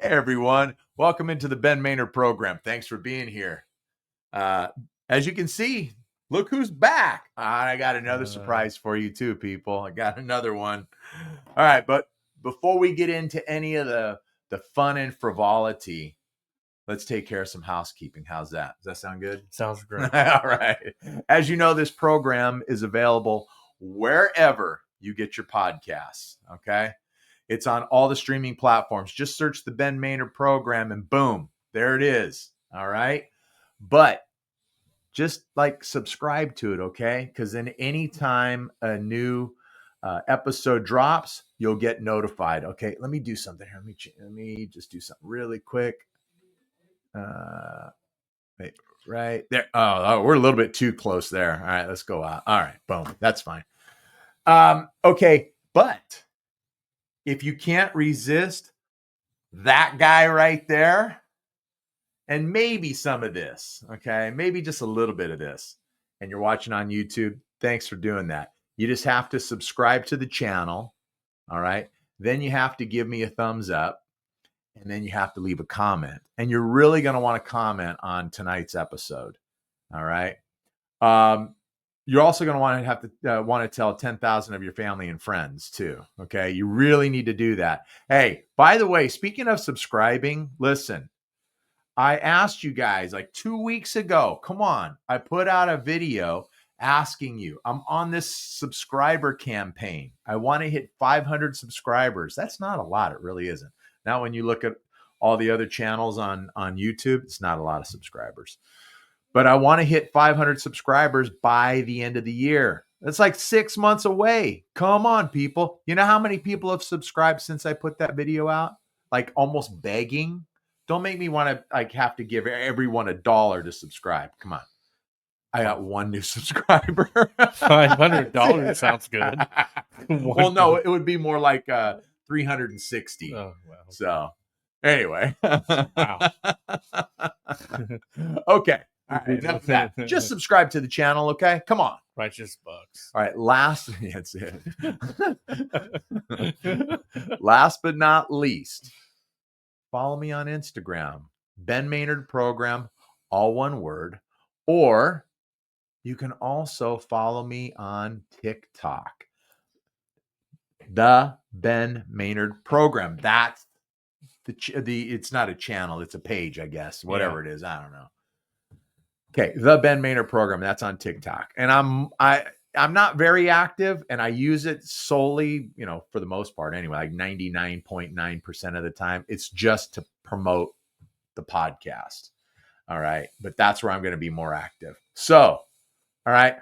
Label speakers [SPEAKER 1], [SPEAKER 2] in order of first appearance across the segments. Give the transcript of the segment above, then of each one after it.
[SPEAKER 1] everyone. Welcome into the Ben Maynard program. Thanks for being here. As you can see, look who's back. I got another surprise for you too, people. I got another one. All right, but before we get into any of the fun and frivolity, let's take care of some housekeeping. How's that? Does that sound good?
[SPEAKER 2] Sounds great.
[SPEAKER 1] All right. As you know, this program is available wherever you get your podcasts, okay? It's on all the streaming platforms. Just search the Ben Maynard program and boom, there it is. All right. But just like subscribe to it, okay? Because then anytime a new episode drops, you'll get notified. Okay, let me do something here. Let me just do something really quick. Wait, right there. Oh, we're a little bit too close there. All right, let's go out. All right, boom. That's fine. Okay, but if you can't resist that guy right there, and maybe some of this, okay, maybe just a little bit of this, and you're watching on YouTube, thanks for doing that. You just have to subscribe to the channel, all right? Then you have to give me a thumbs up, and then you have to leave a comment. And you're really going to want to comment on tonight's episode, all right? You're also going to have to want to tell 10,000 of your family and friends too. Okay. You really need to do that. Hey, by the way, speaking of subscribing, listen, I asked you guys like 2 weeks ago, come on, I put out a video asking you, I'm on this subscriber campaign. I want to hit 500 subscribers. That's not a lot. It really isn't. Now, when you look at all the other channels on YouTube, it's not a lot of subscribers. But I want to hit 500 subscribers by the end of the year. That's like 6 months away. Come on, people. You know how many people have subscribed since I put that video out? Like almost begging. Don't make me want to like have to give everyone $1 to subscribe. Come on. I got one new subscriber.
[SPEAKER 2] $500 sounds good.
[SPEAKER 1] Well, no, it would be more like 360.
[SPEAKER 2] Oh, wow.
[SPEAKER 1] So anyway.
[SPEAKER 2] Wow.
[SPEAKER 1] Okay. All right, enough of that. Just subscribe to the channel, okay? Come on.
[SPEAKER 2] Righteous bucks.
[SPEAKER 1] All right, that's it. Last but not least, follow me on Instagram, Ben Maynard Program, all one word, or you can also follow me on TikTok, the Ben Maynard Program. That's the it's not a channel, it's a page, I guess, whatever it is. I don't know. Okay, the Ben Maynard Program, that's on TikTok. And I'm not very active, and I use it solely, for the most part anyway, like 99.9% of the time. It's just to promote the podcast. All right. But that's where I'm going to be more active. So, all right.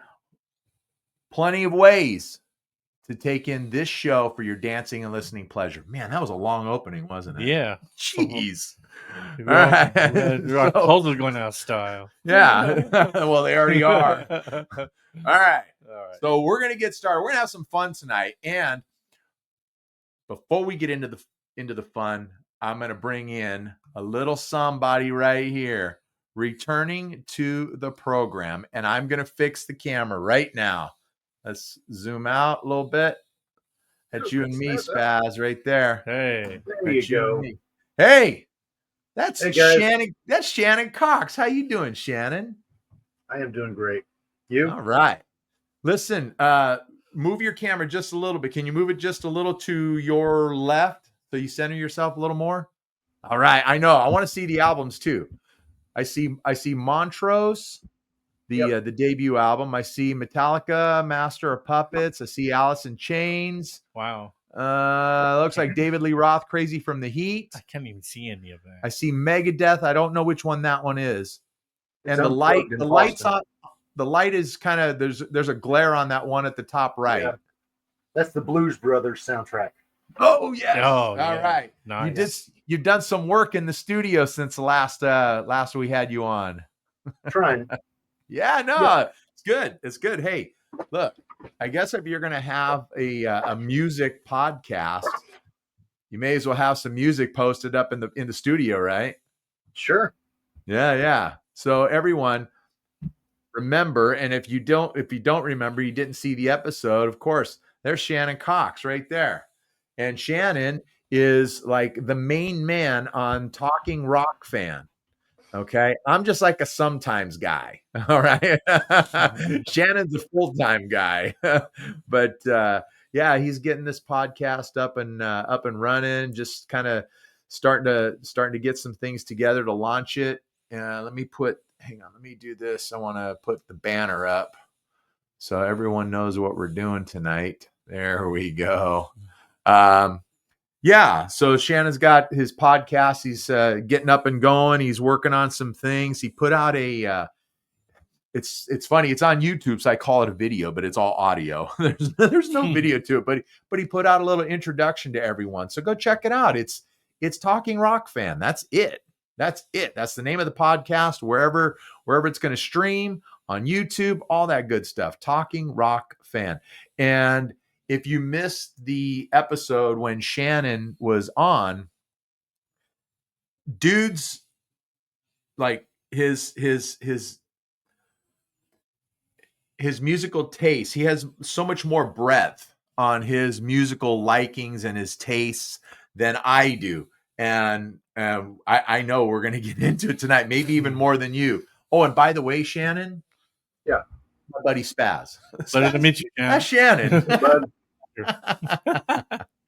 [SPEAKER 1] Plenty of ways to take in this show for your dancing and listening pleasure. Man, that was a long opening, wasn't it?
[SPEAKER 2] Yeah.
[SPEAKER 1] Jeez.
[SPEAKER 2] Our clothes are going out of style.
[SPEAKER 1] Yeah. Well, they already are. All right. So we're going to get started. We're going to have some fun tonight. And before we get into the fun, I'm going to bring in a little somebody right here returning to the program. And I'm going to fix the camera right now. Let's zoom out a little bit. That's you and me, Spaz, right there.
[SPEAKER 2] Hey.
[SPEAKER 3] There you go.
[SPEAKER 1] Hey. That's Shannon. That's Shannon Cox. How you doing, Shannon?
[SPEAKER 3] I am doing great. You?
[SPEAKER 1] All right. Listen, move your camera just a little bit. Can you move it just a little to your left so you center yourself a little more? All right. I know. I want to see the albums too. I see Montrose, the debut album. I see Metallica, Master of Puppets. I see Alice in Chains.
[SPEAKER 2] Wow.
[SPEAKER 1] Looks like David Lee Roth, Crazy from the Heat.
[SPEAKER 2] I can't even see any of that.
[SPEAKER 1] I see Megadeth. I don't know which one that one is. And the lights on. The light is kind of there's a glare on that one at the top right. Yeah.
[SPEAKER 3] That's the Blues Brothers soundtrack.
[SPEAKER 1] Oh yes.
[SPEAKER 2] Oh,
[SPEAKER 1] all right.
[SPEAKER 2] Nice.
[SPEAKER 1] You've done some work in the studio since the last we had you on.
[SPEAKER 3] Trying.
[SPEAKER 1] Yeah, it's good. It's good. Hey, look, I guess if you're gonna have a music podcast, you may as well have some music posted up in the studio, right?
[SPEAKER 3] Sure.
[SPEAKER 1] Yeah. So everyone, remember, and if you don't remember, you didn't see the episode, of course, there's Shannon Cox right there. And Shannon is like the main man on Talking Rock Fan. Okay. I'm just like a sometimes guy. All right. Shannon's a full-time guy. But yeah, he's getting this podcast up and running, just kind of starting to get some things together to launch it. Hang on, let me do this. I want to put the banner up so everyone knows what we're doing tonight. There we go. Yeah, so Shannon's got his podcast. He's getting up and going. He's working on some things. He put out it's funny. It's on YouTube, so I call it a video, but it's all audio. There's no video to it, but he put out a little introduction to everyone. So go check it out. It's Talking Rock Fan. That's it. That's the name of the podcast. Wherever it's going to stream, on YouTube, all that good stuff. Talking Rock Fan. And if you missed the episode when Shannon was on, dude's like his musical taste. He has so much more breadth on his musical likings and his tastes than I do. And I know we're going to get into it tonight, maybe even more than you. Oh, and by the way, Shannon.
[SPEAKER 3] Yeah.
[SPEAKER 1] My buddy Spaz.
[SPEAKER 2] Pleasure to meet you,
[SPEAKER 1] That's Shannon.
[SPEAKER 3] Bud,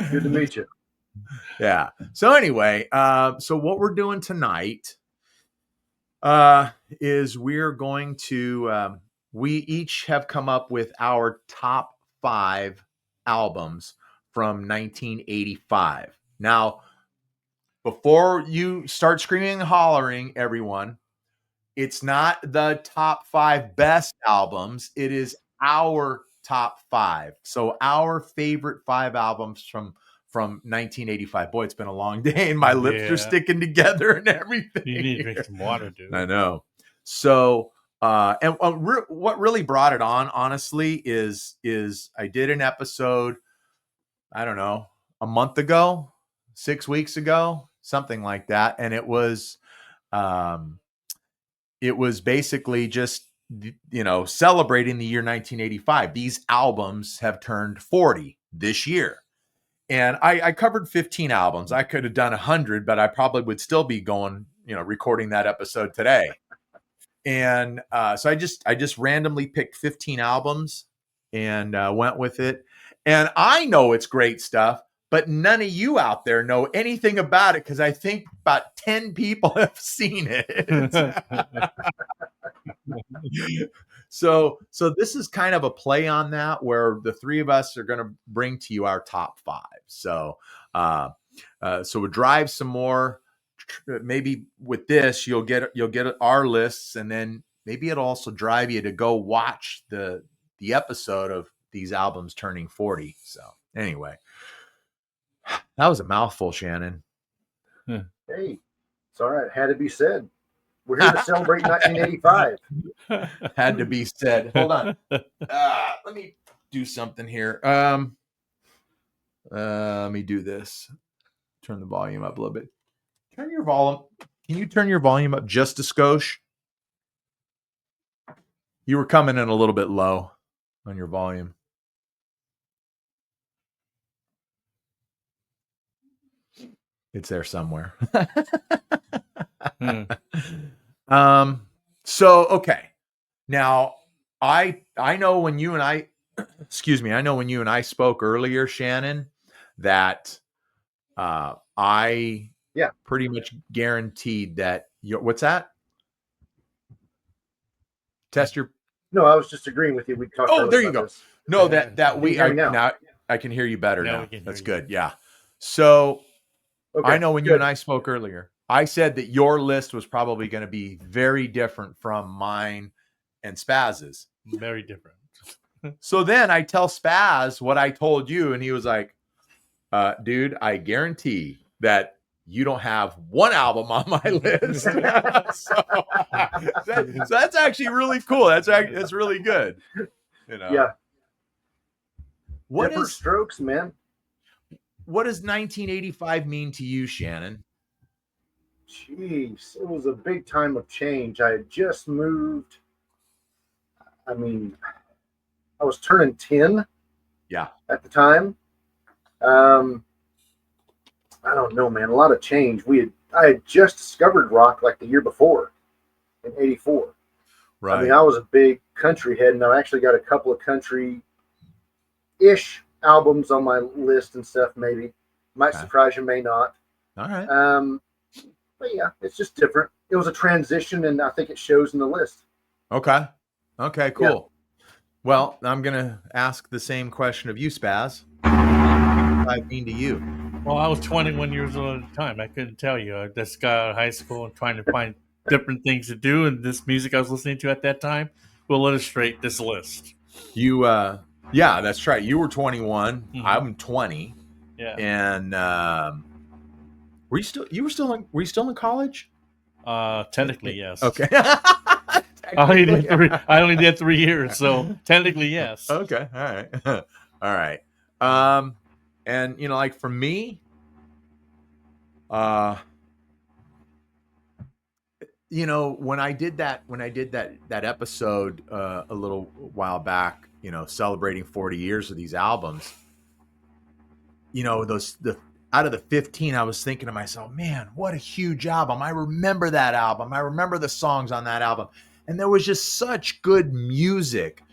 [SPEAKER 3] good to meet you.
[SPEAKER 1] Yeah. So anyway, so what we're doing tonight is we're going to we each have come up with our top 5 albums from 1985. Now, before you start screaming and hollering, everyone, it's not the top 5 best albums. It is our top 5. So our favorite 5 albums from 1985. Boy, it's been a long day and my lips are sticking together and everything.
[SPEAKER 2] You need to drink some water, dude.
[SPEAKER 1] I know. So, and what really brought it on, honestly, is I did an episode, I don't know, a month ago, 6 weeks ago, something like that. And it was basically just, celebrating the year 1985. These albums have turned 40 this year. And I covered 15 albums. I could have done 100, but I probably would still be going, recording that episode today. And so I just randomly picked 15 albums and went with it. And I know it's great stuff, but none of you out there know anything about it because I think about 10 people have seen it. So this is kind of a play on that, where the 3 of us are going to bring to you our top 5. So we'll drive some more. Maybe with this, you'll get our lists, and then maybe it'll also drive you to go watch the episode of these albums turning 40. So anyway, that was a mouthful, Shannon.
[SPEAKER 3] Hey, it's all right. It had to be said. We're here to celebrate 1985.
[SPEAKER 1] Had to be said. Hold on. Let me do something here. Let me do this. Turn the volume up a little bit. Turn your volume. Can you turn your volume up just a skosh? You were coming in a little bit low on your volume. It's there somewhere. So okay. Now I know when you and I I know when you and I spoke earlier, Shannon, that I pretty much guaranteed that what's that? Test your.
[SPEAKER 3] No, I was just agreeing with you. We talked.
[SPEAKER 1] Oh, there you go.
[SPEAKER 3] This.
[SPEAKER 1] No, that we
[SPEAKER 3] now
[SPEAKER 1] I can hear you better now. That's good.
[SPEAKER 2] You.
[SPEAKER 1] Yeah. So
[SPEAKER 3] okay,
[SPEAKER 1] I know when you and I spoke earlier, I said that your list was probably going to be very different from mine and Spaz's.
[SPEAKER 2] Very different.
[SPEAKER 1] So then I tell Spaz what I told you, and he was like, dude, I guarantee that you don't have one album on my list. so that's actually really cool. That's really good.
[SPEAKER 3] Yeah. Different strokes, man.
[SPEAKER 1] What does 1985 mean to you, Shannon?
[SPEAKER 3] Jeez, it was a big time of change. I had just moved. I mean, I was turning 10.
[SPEAKER 1] Yeah.
[SPEAKER 3] At the time. I don't know, man. A lot of change. I had just discovered rock like the year before, in '84.
[SPEAKER 1] Right.
[SPEAKER 3] I mean, I was a big country head, and I've actually got a couple of country-ish albums on my list and stuff. Maybe might surprise you, may not.
[SPEAKER 1] All right.
[SPEAKER 3] But yeah, it's just different. It was a transition, and I think it shows in the list.
[SPEAKER 1] Okay. Okay, cool. Yeah. Well, I'm going to ask the same question of you, Spaz. What does 85 mean to you?
[SPEAKER 2] Well, I was 21 years old at the time. I couldn't tell you. I just got out of high school and trying to find different things to do, and this music I was listening to at that time will illustrate this list.
[SPEAKER 1] You, yeah, that's right. You were 21. Mm-hmm. I'm 20.
[SPEAKER 2] Yeah.
[SPEAKER 1] And were you still in college?
[SPEAKER 2] Technically, yes.
[SPEAKER 1] Okay.
[SPEAKER 2] I only did 3 years, so technically, yes.
[SPEAKER 1] Okay. All right. All right. And like for me, when I did that episode a little while back, celebrating 40 years of these albums, out of the 15, I was thinking to myself, man, what a huge album. I remember that album. I remember the songs on that album. And there was just such good music.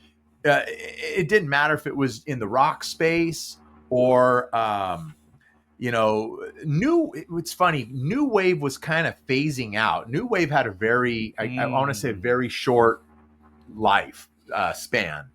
[SPEAKER 1] It didn't matter if it was in the rock space or, it's funny. New Wave was kind of phasing out. New Wave had a very, I want to say a very short life span.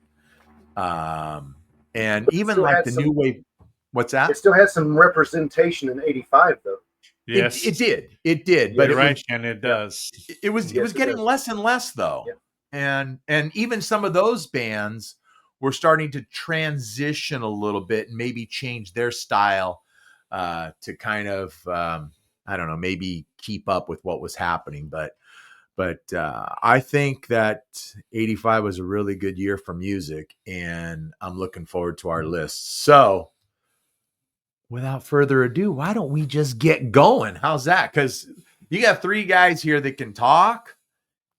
[SPEAKER 1] And even like the New Wave, what's that?
[SPEAKER 3] It still had some representation in '85 though.
[SPEAKER 1] Yes, it did. But
[SPEAKER 2] you're right, and it does.
[SPEAKER 1] It was getting less and less though. Yeah. And even some of those bands were starting to transition a little bit and maybe change their style to kind of I don't know, maybe keep up with what was happening. But I think that '85 was a really good year for music, and I'm looking forward to our list. So without further ado, why don't we just get going? How's that? Because you got 3 guys here that can talk.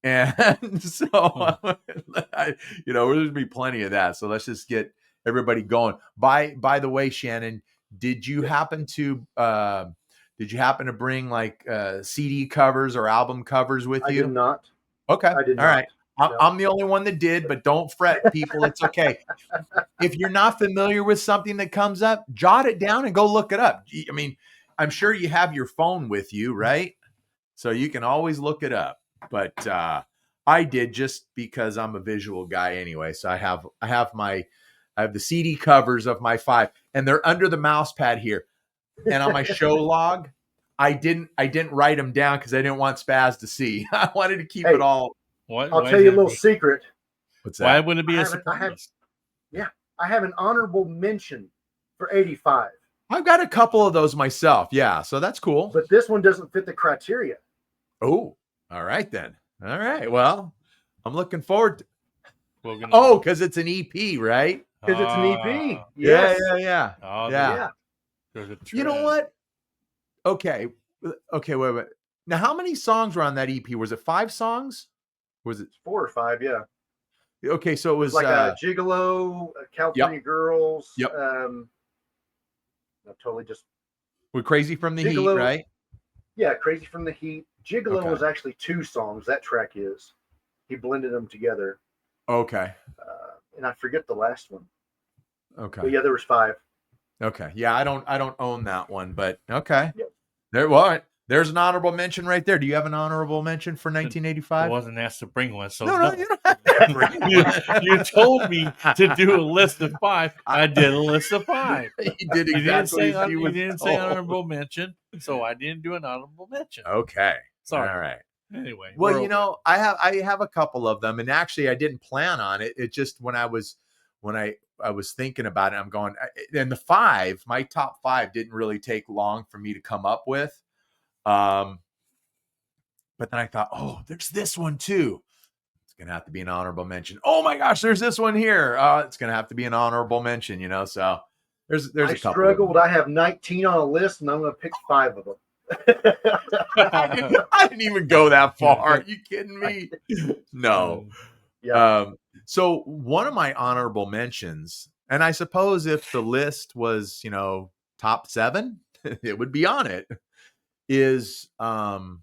[SPEAKER 1] And so, there's going to be plenty of that. So let's just get everybody going. By the way, Shannon, did you happen to bring like CD covers or album covers with you?
[SPEAKER 3] I did not.
[SPEAKER 1] Okay.
[SPEAKER 3] I did
[SPEAKER 1] not. All right. I'm the only one that did, but don't fret, people. It's okay. If you're not familiar with something that comes up, jot it down and go look it up. I mean, I'm sure you have your phone with you, right? So you can always look it up. But I did, just because I'm a visual guy anyway. So I have the CD covers of my 5, and they're under the mouse pad here. And on my show log, I didn't write them down because I didn't want Spaz to see. I wanted to keep it all.
[SPEAKER 3] I'll tell you a little secret.
[SPEAKER 1] What's that?
[SPEAKER 2] Why wouldn't it be a surprise?
[SPEAKER 3] I have an honorable mention for '85.
[SPEAKER 1] I've got a couple of those myself. Yeah, so that's cool.
[SPEAKER 3] But this one doesn't fit the criteria.
[SPEAKER 1] Oh, all right then. All right. Well, I'm looking forward to. Because it's an EP, right?
[SPEAKER 3] Because it's an EP.
[SPEAKER 1] Yes. Yeah.
[SPEAKER 2] Oh,
[SPEAKER 1] yeah. You know what? Okay. Wait. Now, how many songs were on that EP? Was it 5 songs? Was it
[SPEAKER 3] 4 or 5? Yeah.
[SPEAKER 1] Okay, so it was
[SPEAKER 3] like Gigolo, California Girls.
[SPEAKER 1] Yep.
[SPEAKER 3] Totally just.
[SPEAKER 1] We're Crazy from the
[SPEAKER 3] Gigolo,
[SPEAKER 1] Heat, right?
[SPEAKER 3] Yeah, Crazy from the Heat. Gigolo was actually 2 songs. That track is. He blended them together.
[SPEAKER 1] Okay.
[SPEAKER 3] And I forget the last one.
[SPEAKER 1] Okay.
[SPEAKER 3] But yeah, there was 5.
[SPEAKER 1] Okay. Yeah, I don't own that one, but okay.
[SPEAKER 3] Yep.
[SPEAKER 1] There's an honorable mention right there. Do you have an honorable mention for 1985?
[SPEAKER 2] I wasn't asked to bring one, so
[SPEAKER 1] no. You don't have to bring one.
[SPEAKER 2] You told me to do a list of 5. I did a list of 5.
[SPEAKER 1] You did exactly.
[SPEAKER 2] You didn't say honorable mention, so I didn't do an honorable mention.
[SPEAKER 1] Okay.
[SPEAKER 2] Sorry.
[SPEAKER 1] All right.
[SPEAKER 2] Anyway.
[SPEAKER 1] Well, I have a couple of them, and actually I didn't plan on it. It just when I was thinking about it, I'm going, and my top 5 didn't really take long for me to come up with. But then I thought, there's this one too. It's going to have to be an honorable mention. Oh my gosh, there's this one here. It's going to have to be an honorable mention, so there's a couple. I
[SPEAKER 3] struggled. I have 19 on a list, and I'm going to pick 5 of them.
[SPEAKER 1] I didn't even go that far. Are you kidding me? No.
[SPEAKER 3] Yeah.
[SPEAKER 1] So one of my honorable mentions, and I suppose if the list was, top 7, it would be on it, is REO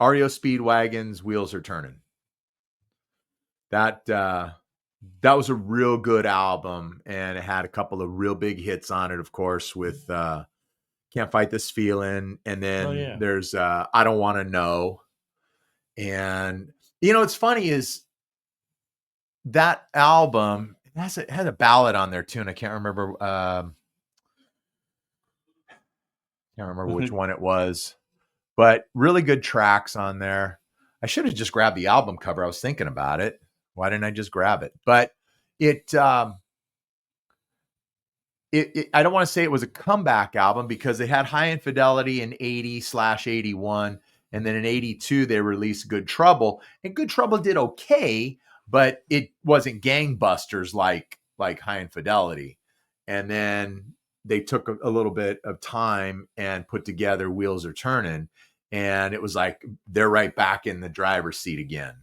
[SPEAKER 1] Speedwagon's Wheels Are Turning. That was a real good album, and it had a couple of real big hits on it, of course, with Can't Fight This Feeling, and then there's I Don't Want to Know. And what's funny is that album has a ballad on there too, and I can't remember which one it was, but really good tracks on there. I should have just grabbed the album cover. I was thinking about it. Why didn't I just grab it? But it I don't want to say it was a comeback album, because they had High Infidelity in 80/81. And then in 82, they released Good Trouble. And Good Trouble did okay, but it wasn't gangbusters like High Infidelity. And then they took a little bit of time and put together Wheels Are Turning. And it was like they're right back in the driver's seat again.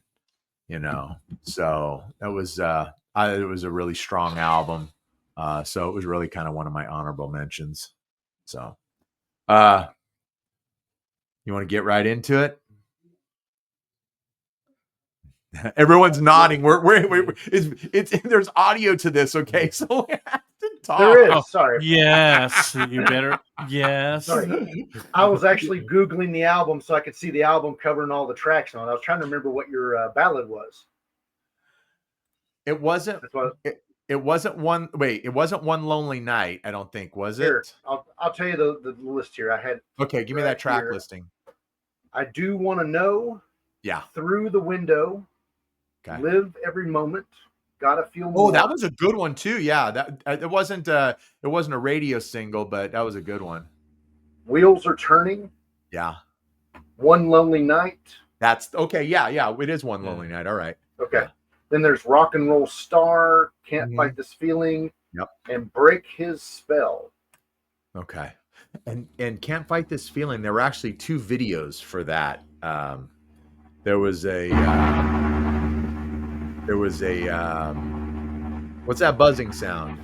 [SPEAKER 1] So that was it was a really strong album. So it was really kind of one of my honorable mentions. So you want to get right into it? Everyone's nodding. There's audio to this, okay? So we have to talk.
[SPEAKER 3] There is. Sorry.
[SPEAKER 2] Yes, you better. Yes.
[SPEAKER 3] Sorry. I was actually Googling the album so I could see the album cover and all the tracks on it. I was trying to remember what your ballad was.
[SPEAKER 1] It wasn't. It wasn't one. Wait, it wasn't One Lonely Night. I don't think, was it?
[SPEAKER 3] Here, I'll tell you the list here. I had.
[SPEAKER 1] Okay, give me that track listing.
[SPEAKER 3] I Do Want to Know.
[SPEAKER 1] Yeah.
[SPEAKER 3] Through the Window. Okay. Live Every Moment. Gotta Feel More.
[SPEAKER 1] Oh, that was a good one too. Yeah, that it wasn't a radio single, but that was a good one.
[SPEAKER 3] Wheels Are Turning.
[SPEAKER 1] Yeah.
[SPEAKER 3] One Lonely Night.
[SPEAKER 1] That's okay. Yeah, it is One Lonely Night. All right.
[SPEAKER 3] Okay. Yeah. Then there's Rock and Roll Star, Can't Fight This Feeling.
[SPEAKER 1] Yep.
[SPEAKER 3] And Break His Spell.
[SPEAKER 1] Okay. And Can't Fight This Feeling. There were actually 2 videos for that. There was a what's that buzzing sound?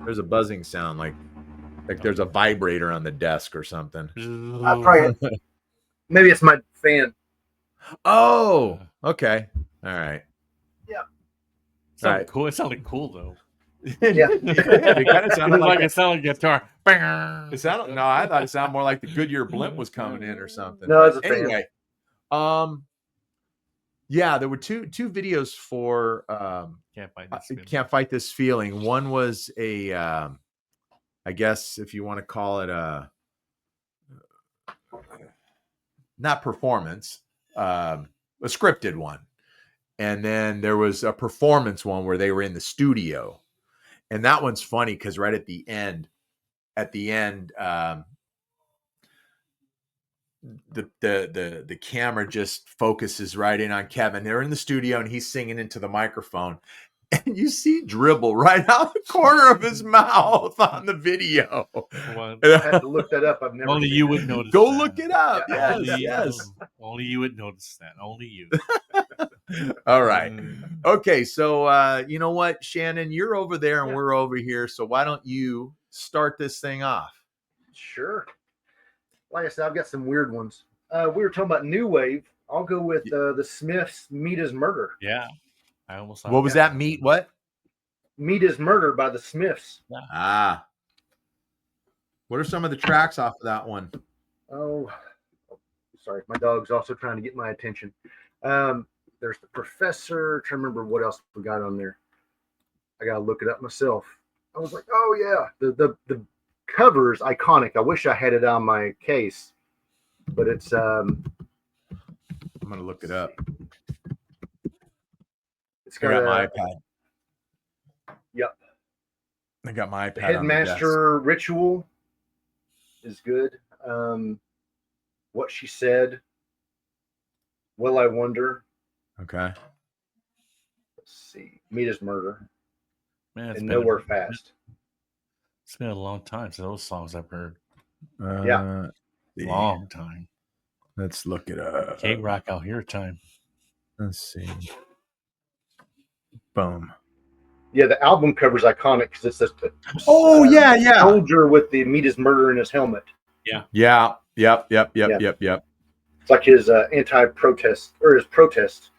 [SPEAKER 1] There's a buzzing sound like there's a vibrator on the desk or something.
[SPEAKER 3] Maybe it's my fan.
[SPEAKER 1] Oh, okay. All right.
[SPEAKER 3] Yeah.
[SPEAKER 2] Sounded cool. It sounded cool though.
[SPEAKER 3] Yeah.
[SPEAKER 1] It kind of sounded like
[SPEAKER 2] it sounded like a guitar.
[SPEAKER 1] It sounded, no, I thought it sounded more like the Goodyear blimp was coming in or something.
[SPEAKER 3] No, it's a
[SPEAKER 1] anyway. Yeah, there were two videos for Can't Fight This Feeling. One was a I guess if you want to call it a not performance, a scripted one. And then there was a performance one where they were in the studio. And that one's funny because right at the end, the camera just focuses right in on Kevin. They're in the studio and he's singing into the microphone. And you see dribble right out the corner of his mouth on the video.
[SPEAKER 3] Well, I had to look that up. I've never.
[SPEAKER 2] Only you would notice.
[SPEAKER 1] Go look it up.
[SPEAKER 3] Yeah,
[SPEAKER 1] Yes.
[SPEAKER 2] Only you would notice that. Only you.
[SPEAKER 1] All right. Okay. So you know what, Shannon, you're over there and we're over here. So why don't you start this thing off?
[SPEAKER 3] Sure. Like I said, I've got some weird ones. We were talking about new wave. I'll go with the Smiths' "Meat Is Murder."
[SPEAKER 2] Yeah. I almost.
[SPEAKER 1] What was that? Meat? What?
[SPEAKER 3] "Meat Is Murder" by the Smiths.
[SPEAKER 2] Yeah.
[SPEAKER 1] Ah. What are some of the tracks off of that one?
[SPEAKER 3] Oh, sorry. My dog's also trying to get my attention. There's the Professor. Trying to remember what else we got on there. I gotta look it up myself. I was like, oh yeah, the cover is iconic. I wish I had it on my case, but it's. I'm
[SPEAKER 1] gonna look it up.
[SPEAKER 3] It's got
[SPEAKER 1] my iPad.
[SPEAKER 3] Yep.
[SPEAKER 1] I got my iPad.
[SPEAKER 3] The Headmaster Ritual is good. What She Said. Will I Wonder.
[SPEAKER 1] Okay.
[SPEAKER 3] Let's see. Meat Is Murder.
[SPEAKER 2] Man,
[SPEAKER 3] and Nowhere Fast.
[SPEAKER 2] It's been a long time since those songs I've heard.
[SPEAKER 3] Yeah.
[SPEAKER 2] Long time.
[SPEAKER 1] Let's look it up.
[SPEAKER 2] K-Rock Out Here time.
[SPEAKER 1] Let's see. Boom.
[SPEAKER 3] Yeah, the album cover is iconic because it's this
[SPEAKER 1] Oh yeah.
[SPEAKER 3] soldier with the meat is murder in his helmet.
[SPEAKER 2] Yeah.
[SPEAKER 1] Yeah. Yep.
[SPEAKER 3] It's like his anti-protest or his protest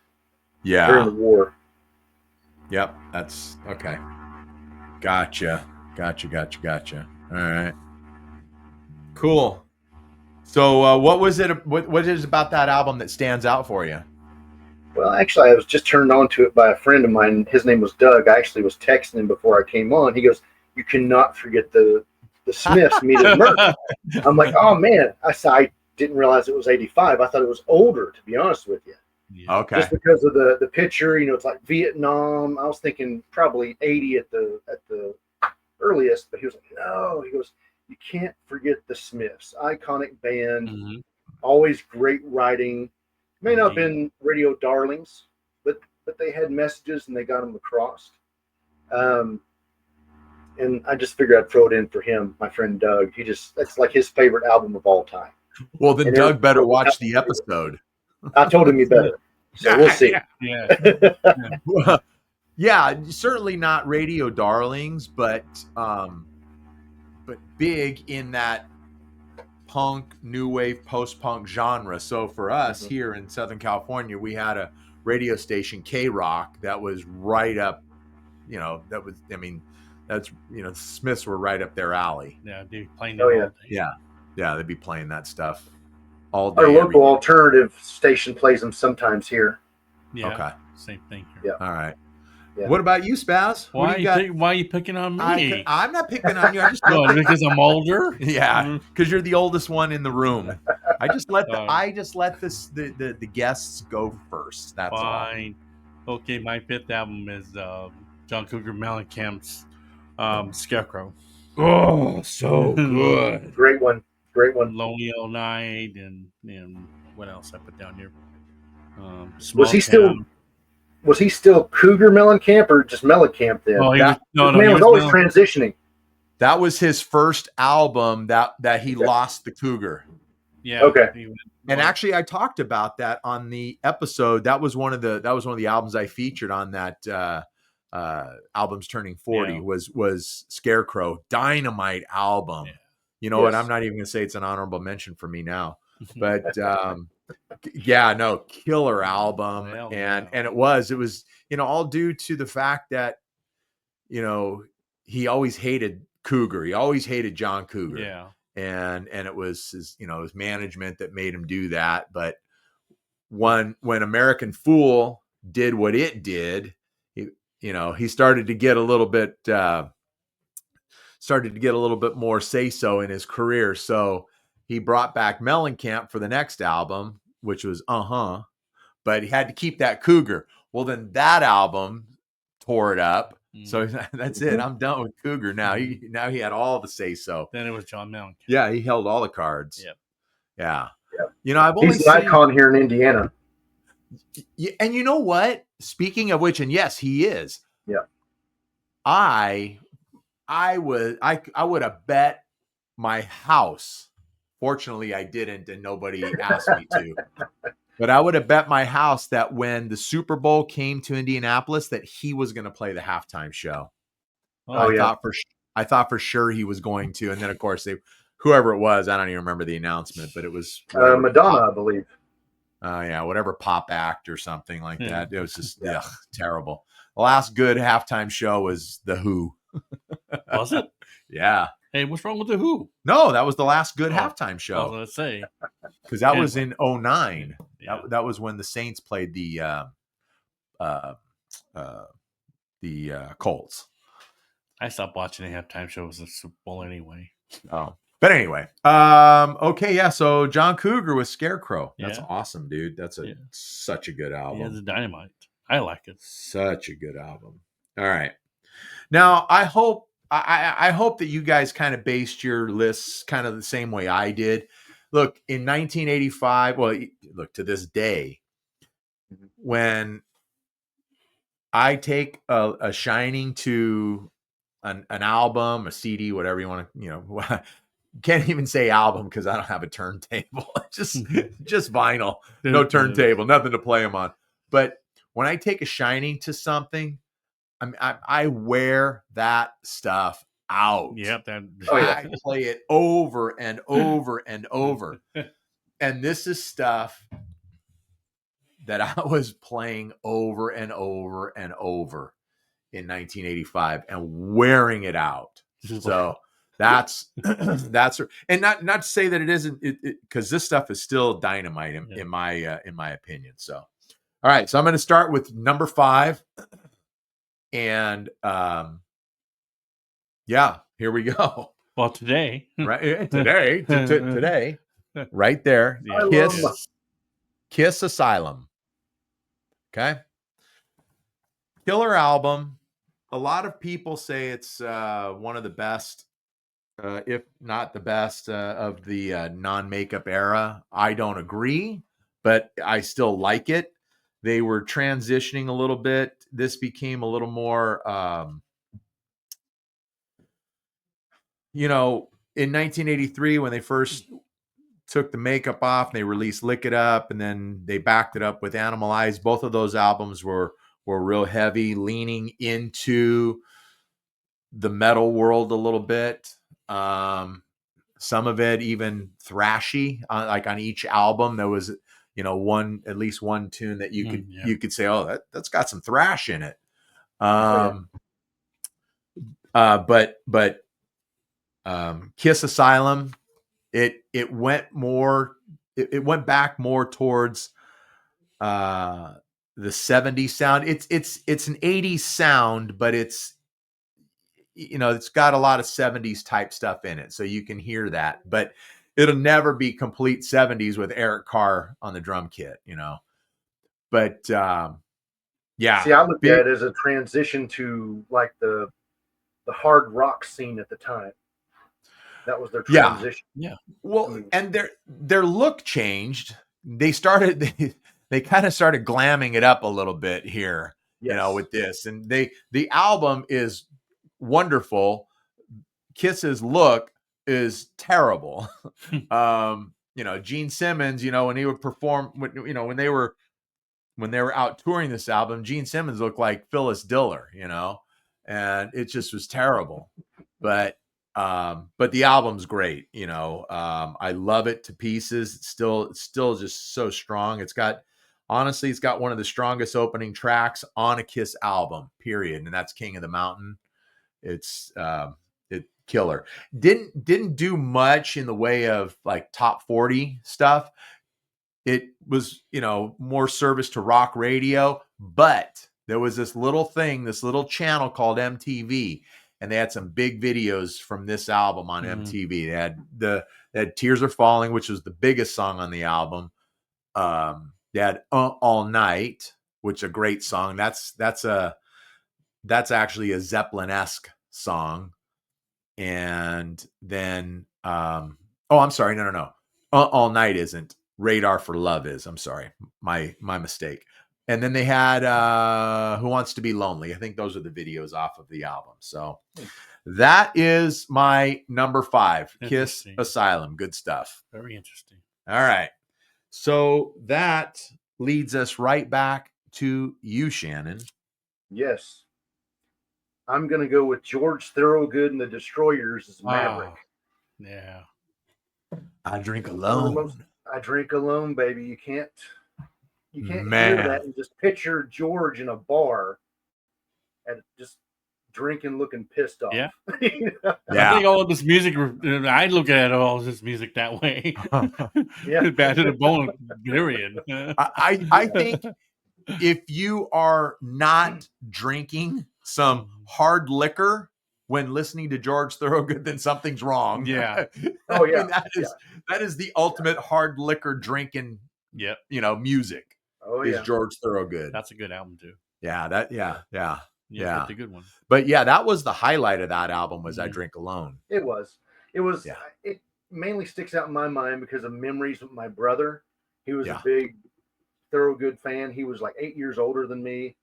[SPEAKER 3] during the war.
[SPEAKER 1] Yep. That's okay. Gotcha. All right. Cool. So what was it? What is about that album that stands out for you?
[SPEAKER 3] Well, actually, I was just turned on to it by a friend of mine. His name was Doug. I actually was texting him before I came on. He goes, "You cannot forget the Smiths, Meat is Murder." I'm like, "Oh man!" I didn't realize it was '85. I thought it was older, to be honest with you.
[SPEAKER 2] Yeah.
[SPEAKER 1] Okay.
[SPEAKER 3] Just because of the picture, it's like Vietnam. I was thinking probably '80 at the earliest, but he was like, "No." He goes, "You can't forget the Smiths, iconic band, always great writing. May not have been radio darlings, but they had messages and they got them across." And I just figured I'd throw it in for him, my friend Doug. That's like his favorite album of all time.
[SPEAKER 1] Well, then Doug better watch the episode.
[SPEAKER 3] I told him he better. So we'll see.
[SPEAKER 1] Yeah, certainly not radio darlings, but big in that punk, new wave, post-punk genre. So for us here in Southern California, we had a radio station, K-Rock, that was right up, the Smiths were right up their alley.
[SPEAKER 2] Yeah, they'd be playing
[SPEAKER 3] that all day.
[SPEAKER 1] Yeah, they'd be playing that stuff all day.
[SPEAKER 3] Our local alternative station plays them sometimes here.
[SPEAKER 2] Yeah.
[SPEAKER 1] Okay.
[SPEAKER 2] Same thing here.
[SPEAKER 1] Yeah. All right.
[SPEAKER 3] Yeah.
[SPEAKER 1] What about you, Spaz?
[SPEAKER 2] Why are you picking on me?
[SPEAKER 1] I'm not picking on you. I just
[SPEAKER 2] because I'm older.
[SPEAKER 1] Yeah, because you're the oldest one in the room. I just let the guests go first. That's
[SPEAKER 2] fine. All. Okay, my fifth album is John Cougar Mellencamp's Scarecrow.
[SPEAKER 1] Oh, so good.
[SPEAKER 3] Great one.
[SPEAKER 2] Lonely All Night and what else I put down here?
[SPEAKER 3] Was he still Cougar Mellencamp or just Mellencamp then?
[SPEAKER 2] Oh, he
[SPEAKER 3] was always transitioning.
[SPEAKER 1] That was his first album that he lost the Cougar.
[SPEAKER 2] Yeah.
[SPEAKER 3] Okay.
[SPEAKER 1] And actually, I talked about that on the episode. That was one of the albums I featured on that albums turning 40 was Scarecrow. Dynamite album. Yeah. You know what? I'm not even going to say it's an honorable mention for me now, but killer album. And it was all due to the fact that, he always hated Cougar. He always hated John Cougar.
[SPEAKER 2] Yeah.
[SPEAKER 1] And it was his management that made him do that. But when American Fool did what it did, he started to get a little bit more say-so in his career. So he brought back Mellencamp for the next album, which was but he had to keep that Cougar. Well, then that album tore it up. So that's it. I'm done with Cougar now. He had all the say-so.
[SPEAKER 2] Then it was John Mellencamp.
[SPEAKER 1] Yeah, he held all the cards.
[SPEAKER 2] Yep.
[SPEAKER 1] Yeah.
[SPEAKER 3] He's an icon here in Indiana.
[SPEAKER 1] And you know what? Speaking of which, and yes, he is.
[SPEAKER 3] Yeah.
[SPEAKER 1] I would have bet my house. Fortunately, I didn't, and nobody asked me to. But I would have bet my house that when the Super Bowl came to Indianapolis, that he was going to play the halftime show. I thought for sure he was going to, and then of course whoever it was, I don't even remember the announcement, but it was
[SPEAKER 3] Madonna, I believe.
[SPEAKER 1] Whatever pop act or something like that. It was just terrible. The last good halftime show was The Who.
[SPEAKER 2] Was it?
[SPEAKER 1] Yeah.
[SPEAKER 2] Hey, what's wrong with The Who?
[SPEAKER 1] No, that was the last good halftime show.
[SPEAKER 2] I was going to say.
[SPEAKER 1] Because that was in 2009. Yeah. That was when the Saints played the Colts.
[SPEAKER 2] I stopped watching the halftime shows at the Super Bowl anyway.
[SPEAKER 1] Oh. But anyway, okay, yeah. So John Cougar with Scarecrow. That's awesome, dude. That's such a good album.
[SPEAKER 2] Yeah, it's dynamite. I like it.
[SPEAKER 1] Such a good album. All right. Now I hope that you guys kind of based your lists kind of the same way I did. Look, in 1985, to this day, when I take a shining to an album, a CD, whatever you want to, can't even say album because I don't have a turntable. just vinyl, no turntable, nothing to play them on. But when I take a shining to something, I mean, I wear that stuff out.
[SPEAKER 2] Yep.
[SPEAKER 1] I play it over and over and over. And this is stuff that I was playing over and over and over in 1985 and wearing it out. So that's and not to say that it isn't, because this stuff is still dynamite in my opinion. So, all right, so I'm going to start with number 5, and yeah, here we go.
[SPEAKER 2] Well, today,
[SPEAKER 1] today, right there, Kiss Asylum. Okay, killer album. A lot of people say it's one of the best, if not the best, of the non-makeup era. I don't agree, but I still like it. They were transitioning a little bit. This became a little more, in 1983 when they first took the makeup off, they released Lick It Up, and then they backed it up with Animalize. Both of those albums were real heavy, leaning into the metal world a little bit. Some of it even thrashy, like on each album there was at least one tune that you could say, oh, that's got some thrash in it. But Kiss Asylum, it went back more towards the 70s sound. It's an 80s sound, but it's got a lot of 70s type stuff in it, so you can hear that, but it'll never be complete 70s with Eric Carr on the drum kit, but yeah.
[SPEAKER 3] See, I look at it as a transition to like the hard rock scene at the time. That was their transition.
[SPEAKER 2] Yeah.
[SPEAKER 1] Well, and their look changed. They kind of started glamming it up a little bit here, with this, and the album is wonderful. Kiss's look is terrible. Gene Simmons, when he would perform, when they were out touring this album, Gene Simmons looked like Phyllis Diller, and it just was terrible. But the album's great. I love it to pieces. It's still just so strong. It's got one of the strongest opening tracks on a Kiss album, period. And that's King of the Mountain. It's killer. Didn't do much in the way of like top 40 stuff. It was, more service to rock radio, but there was this little channel called MTV, and they had some big videos from this album on MTV. They had Tears Are Falling, which was the biggest song on the album. They had All Night, which is a great song. That's actually a Zeppelin-esque song. And then I'm sorry, no. All Night isn't. Radar for Love is. I'm sorry, my mistake. And then they had Who Wants to Be Lonely. I think those are the videos off of the album. So that is my number 5, Kiss Asylum. Good stuff.
[SPEAKER 2] Very interesting.
[SPEAKER 1] All right, so that leads us right back to you, Shannon.
[SPEAKER 3] Yes, I'm going to go with George Thorogood and the Destroyers as Maverick.
[SPEAKER 2] Yeah.
[SPEAKER 1] I Drink Alone.
[SPEAKER 3] I Drink Alone, baby. You can't hear that and just picture George in a bar and just drinking, looking pissed off.
[SPEAKER 2] Yeah.
[SPEAKER 1] Yeah.
[SPEAKER 2] I think all of this music, I look at all of this music that way.
[SPEAKER 3] Yeah.
[SPEAKER 2] Bad to the bone, period.
[SPEAKER 1] I think if you are not drinking some hard liquor when listening to George Thorogood, then something's wrong.
[SPEAKER 2] Yeah.
[SPEAKER 3] Oh yeah.
[SPEAKER 1] That is the ultimate hard liquor drinking.
[SPEAKER 2] Yep.
[SPEAKER 1] Music.
[SPEAKER 3] Oh
[SPEAKER 1] is
[SPEAKER 3] yeah.
[SPEAKER 1] George Thorogood.
[SPEAKER 2] That's a good album too.
[SPEAKER 1] Yeah. That's
[SPEAKER 2] a good one.
[SPEAKER 1] But yeah, that was the highlight of that album. Was I Drink Alone?
[SPEAKER 3] It was. Yeah. It mainly sticks out in my mind because of memories with my brother. He was a big Thorogood fan. He was like 8 years older than me.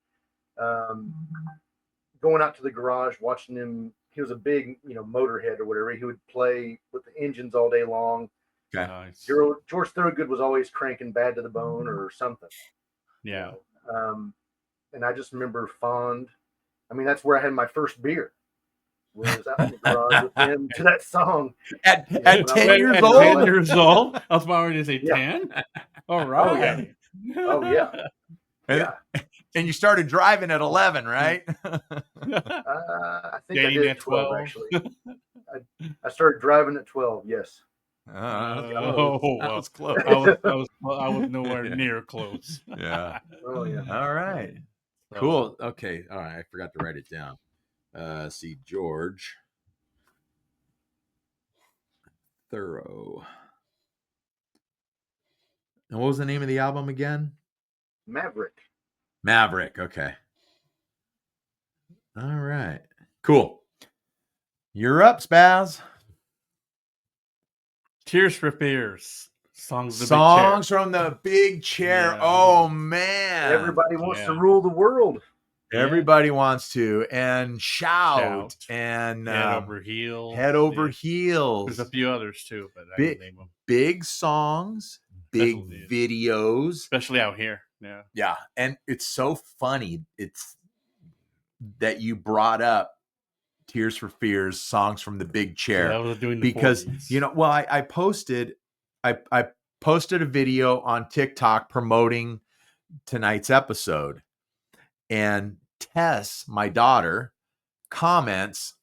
[SPEAKER 3] Going out to the garage, watching him. He was a big, Motorhead or whatever. He would play with the engines all day long.
[SPEAKER 1] Okay.
[SPEAKER 2] Nice.
[SPEAKER 3] George Thorogood was always cranking Bad to the Bone or something.
[SPEAKER 2] Yeah.
[SPEAKER 3] And I just remember fond I mean, that's where I had my first beer. Was out in the garage with them to that song.
[SPEAKER 1] At
[SPEAKER 3] You know,
[SPEAKER 1] 10 years
[SPEAKER 2] At
[SPEAKER 1] old?
[SPEAKER 2] 10 years old? I was about ready to say
[SPEAKER 3] Yeah.
[SPEAKER 2] 10. All
[SPEAKER 3] Oh,
[SPEAKER 2] right.
[SPEAKER 3] yeah. Oh, yeah.
[SPEAKER 1] And,
[SPEAKER 3] Yeah.
[SPEAKER 1] and you started driving at 11, right?
[SPEAKER 3] I think I
[SPEAKER 2] Dating
[SPEAKER 3] did
[SPEAKER 2] at
[SPEAKER 3] 12,
[SPEAKER 2] 12.
[SPEAKER 3] actually. I started driving at 12, yes.
[SPEAKER 2] Oh,
[SPEAKER 1] that was close.
[SPEAKER 2] I was nowhere
[SPEAKER 1] Yeah.
[SPEAKER 2] near close.
[SPEAKER 1] Yeah.
[SPEAKER 3] Oh, yeah.
[SPEAKER 1] All right.
[SPEAKER 2] So,
[SPEAKER 1] Cool. Okay. All right. I forgot to write it down. See, George Thorough. And what was the name of the album again?
[SPEAKER 3] Maverick.
[SPEAKER 1] Maverick. Okay. All right. Cool. You're up, Spaz.
[SPEAKER 2] Tears for Fears. Songs
[SPEAKER 1] From the Big Chair.
[SPEAKER 2] Yeah.
[SPEAKER 1] Oh man.
[SPEAKER 3] Everybody wants to
[SPEAKER 2] Yeah.
[SPEAKER 3] rule the world.
[SPEAKER 1] Everybody wants to. And shout. And
[SPEAKER 2] Head Over Heels.
[SPEAKER 1] Head Over
[SPEAKER 2] Yeah.
[SPEAKER 1] Heels.
[SPEAKER 2] There's a few others too, but I
[SPEAKER 1] Big-
[SPEAKER 2] can name them.
[SPEAKER 1] Big songs, big
[SPEAKER 2] Especially-
[SPEAKER 1] videos.
[SPEAKER 2] Especially out here. Yeah.
[SPEAKER 1] Yeah. And it's so funny. It's that you brought up Tears for Fears, songs from the Big Chair.
[SPEAKER 2] Yeah, I was doing the
[SPEAKER 1] Because
[SPEAKER 2] 40s.
[SPEAKER 1] you know, well, I posted a video on TikTok promoting tonight's episode, and Tess, my daughter, comments.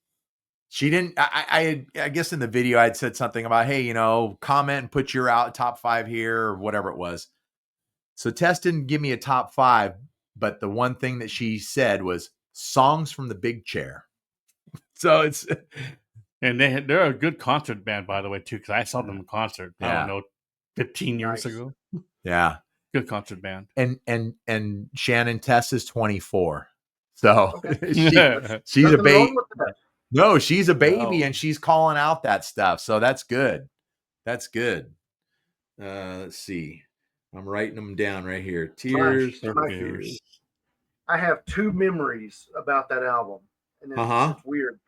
[SPEAKER 1] She didn't. I guess in the video I'd said something about, hey, you know, comment and put your top 5 here or whatever it was. So Tess didn't give me a top 5, but the one thing that she said was songs from the Big Chair. So it's.
[SPEAKER 2] And they're a good concert band, by the way, too, because I saw them in concert, I
[SPEAKER 1] Yeah.
[SPEAKER 2] don't know, 15 years
[SPEAKER 3] Nice.
[SPEAKER 2] ago.
[SPEAKER 1] Yeah.
[SPEAKER 2] Good concert band.
[SPEAKER 1] And Shannon Tess is 24. So
[SPEAKER 3] Okay.
[SPEAKER 1] she's a
[SPEAKER 3] Nothing
[SPEAKER 1] baby.
[SPEAKER 3] wrong with that.
[SPEAKER 1] No, she's a baby
[SPEAKER 2] No.
[SPEAKER 1] and she's calling out that stuff. So that's good. That's good. Let's see. I'm writing them down right here. Tears
[SPEAKER 3] My-
[SPEAKER 1] for Fears.
[SPEAKER 3] I have 2 memories about that album, and it's weird.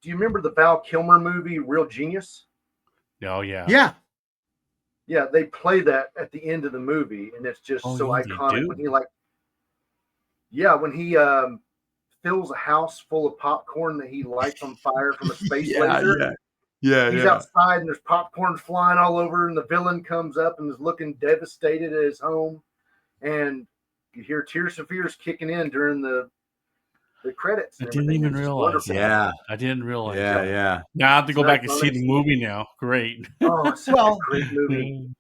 [SPEAKER 3] Do you remember the Val Kilmer movie, Real Genius?
[SPEAKER 2] Oh, yeah.
[SPEAKER 1] Yeah.
[SPEAKER 3] Yeah, they play that at the end of the movie, and it's just so
[SPEAKER 2] yeah, they
[SPEAKER 3] iconic.
[SPEAKER 2] do?
[SPEAKER 3] When he fills a house full of popcorn that he lights on fire from a space laser.
[SPEAKER 1] Yeah.
[SPEAKER 3] He's outside, and there's popcorn flying all over, and the villain comes up and is looking devastated at his home, and you hear Tears for Fears kicking in during the credits.
[SPEAKER 2] I
[SPEAKER 3] and
[SPEAKER 2] didn't
[SPEAKER 3] everything.
[SPEAKER 2] even
[SPEAKER 3] It's
[SPEAKER 2] realize
[SPEAKER 3] wonderful.
[SPEAKER 1] Yeah.
[SPEAKER 2] I didn't realize
[SPEAKER 1] Yeah.
[SPEAKER 2] that.
[SPEAKER 1] Yeah.
[SPEAKER 2] Now I have to go
[SPEAKER 3] It's
[SPEAKER 2] back and
[SPEAKER 3] not
[SPEAKER 2] see the
[SPEAKER 3] funny.
[SPEAKER 2] movie now. Great.
[SPEAKER 3] Oh, it's such
[SPEAKER 1] Well,
[SPEAKER 3] a great movie.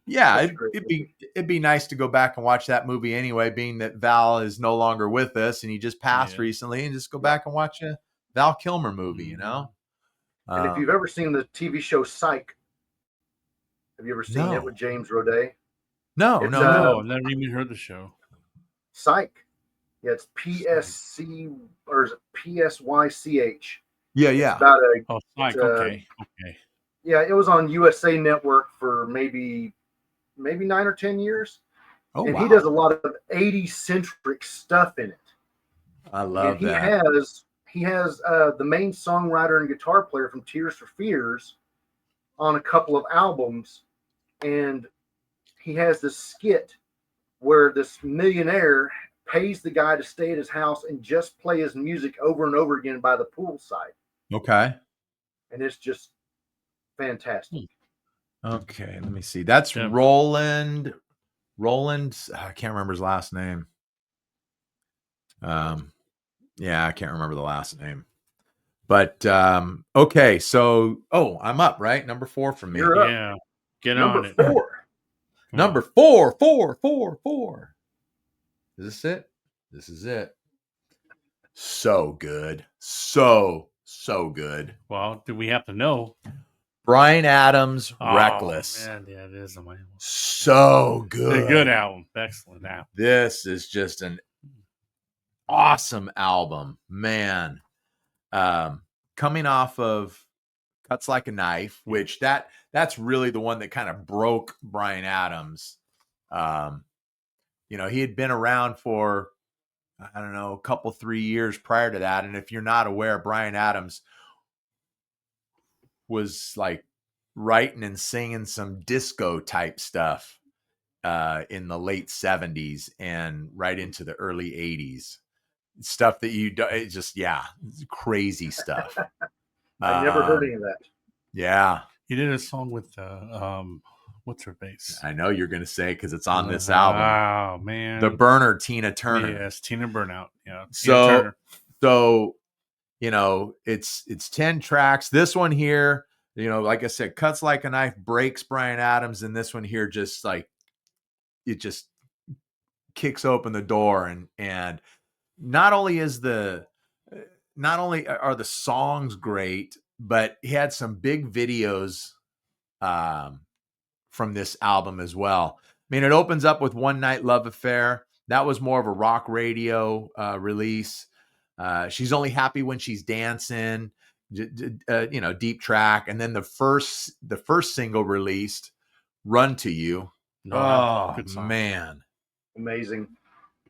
[SPEAKER 1] Yeah.
[SPEAKER 3] Such a great movie.
[SPEAKER 1] It'd be nice to go back and watch that movie anyway, being that Val is no longer with us and he just passed
[SPEAKER 2] Yeah.
[SPEAKER 1] recently, and just go back and watch a Val Kilmer movie, you know?
[SPEAKER 3] And if you've ever seen the TV show Psych, have you ever seen
[SPEAKER 1] No.
[SPEAKER 3] it with James Roday?
[SPEAKER 1] No,
[SPEAKER 3] It's,
[SPEAKER 1] no.
[SPEAKER 2] No, I've never even heard the show.
[SPEAKER 3] Psych. Yeah, it's PSC or is it PSYCH?
[SPEAKER 1] Yeah.
[SPEAKER 3] It's about a
[SPEAKER 2] Oh, Psych.
[SPEAKER 3] It's,
[SPEAKER 2] Okay.
[SPEAKER 3] yeah. It was on USA Network for maybe 9 or 10 years,
[SPEAKER 1] Oh,
[SPEAKER 3] and
[SPEAKER 1] wow.
[SPEAKER 3] he does a lot of 80s centric stuff in it.
[SPEAKER 1] I love
[SPEAKER 3] and
[SPEAKER 1] that.
[SPEAKER 3] He has the main songwriter and guitar player from Tears for Fears on a couple of albums, and he has this skit where this millionaire pays the guy to stay at his house and just play his music over and over again by the poolside,
[SPEAKER 1] Okay.
[SPEAKER 3] and it's just fantastic.
[SPEAKER 1] Okay. Let me see. That's
[SPEAKER 2] Yeah.
[SPEAKER 1] Roland. I can't remember his last name. Yeah, I can't remember the last name. But okay, so I'm up, right? Number 4 from me.
[SPEAKER 3] You're up.
[SPEAKER 2] Yeah. Get
[SPEAKER 3] Number
[SPEAKER 2] on it.
[SPEAKER 3] 4.
[SPEAKER 2] Come
[SPEAKER 1] Number
[SPEAKER 2] on.
[SPEAKER 1] 4. Is this it? This is it. So good. So good.
[SPEAKER 2] Well, do we have to know?
[SPEAKER 1] Bryan Adams,
[SPEAKER 2] Oh,
[SPEAKER 1] Reckless.
[SPEAKER 2] Man, yeah, it is.
[SPEAKER 1] So
[SPEAKER 2] It's
[SPEAKER 1] good.
[SPEAKER 2] a good album. Excellent album.
[SPEAKER 1] This is just an awesome album, man. Coming off of Cuts Like a Knife, which that's really the one that kind of broke Bryan Adams. You know, he had been around for, I don't know, a couple, 3 years prior to that. And if you're not aware, Bryan Adams was like writing and singing some disco type stuff in the late 70s and right into the early 80s. stuff that you do. It's just, yeah, it's crazy stuff.
[SPEAKER 3] I never heard any of that.
[SPEAKER 1] Yeah.
[SPEAKER 2] He did a song with what's her face?
[SPEAKER 1] I know you're going to say, because it's on this album.
[SPEAKER 2] Oh man,
[SPEAKER 1] The Burner, Tina Turner.
[SPEAKER 2] Yes, Tina Burnout. Yeah.
[SPEAKER 1] So you know, it's 10 tracks. This one here, you know, like I said, cuts like a knife, breaks Bryan Adams, and this one here just like it just kicks open the door, and not only are the songs great, but he had some big videos from this album as well. I mean, it opens up with One Night Love Affair. That was more of a rock radio release. She's Only Happy When She's Dancing, you know, deep track. And then the first single released, Run to You. Oh, man.
[SPEAKER 3] Amazing.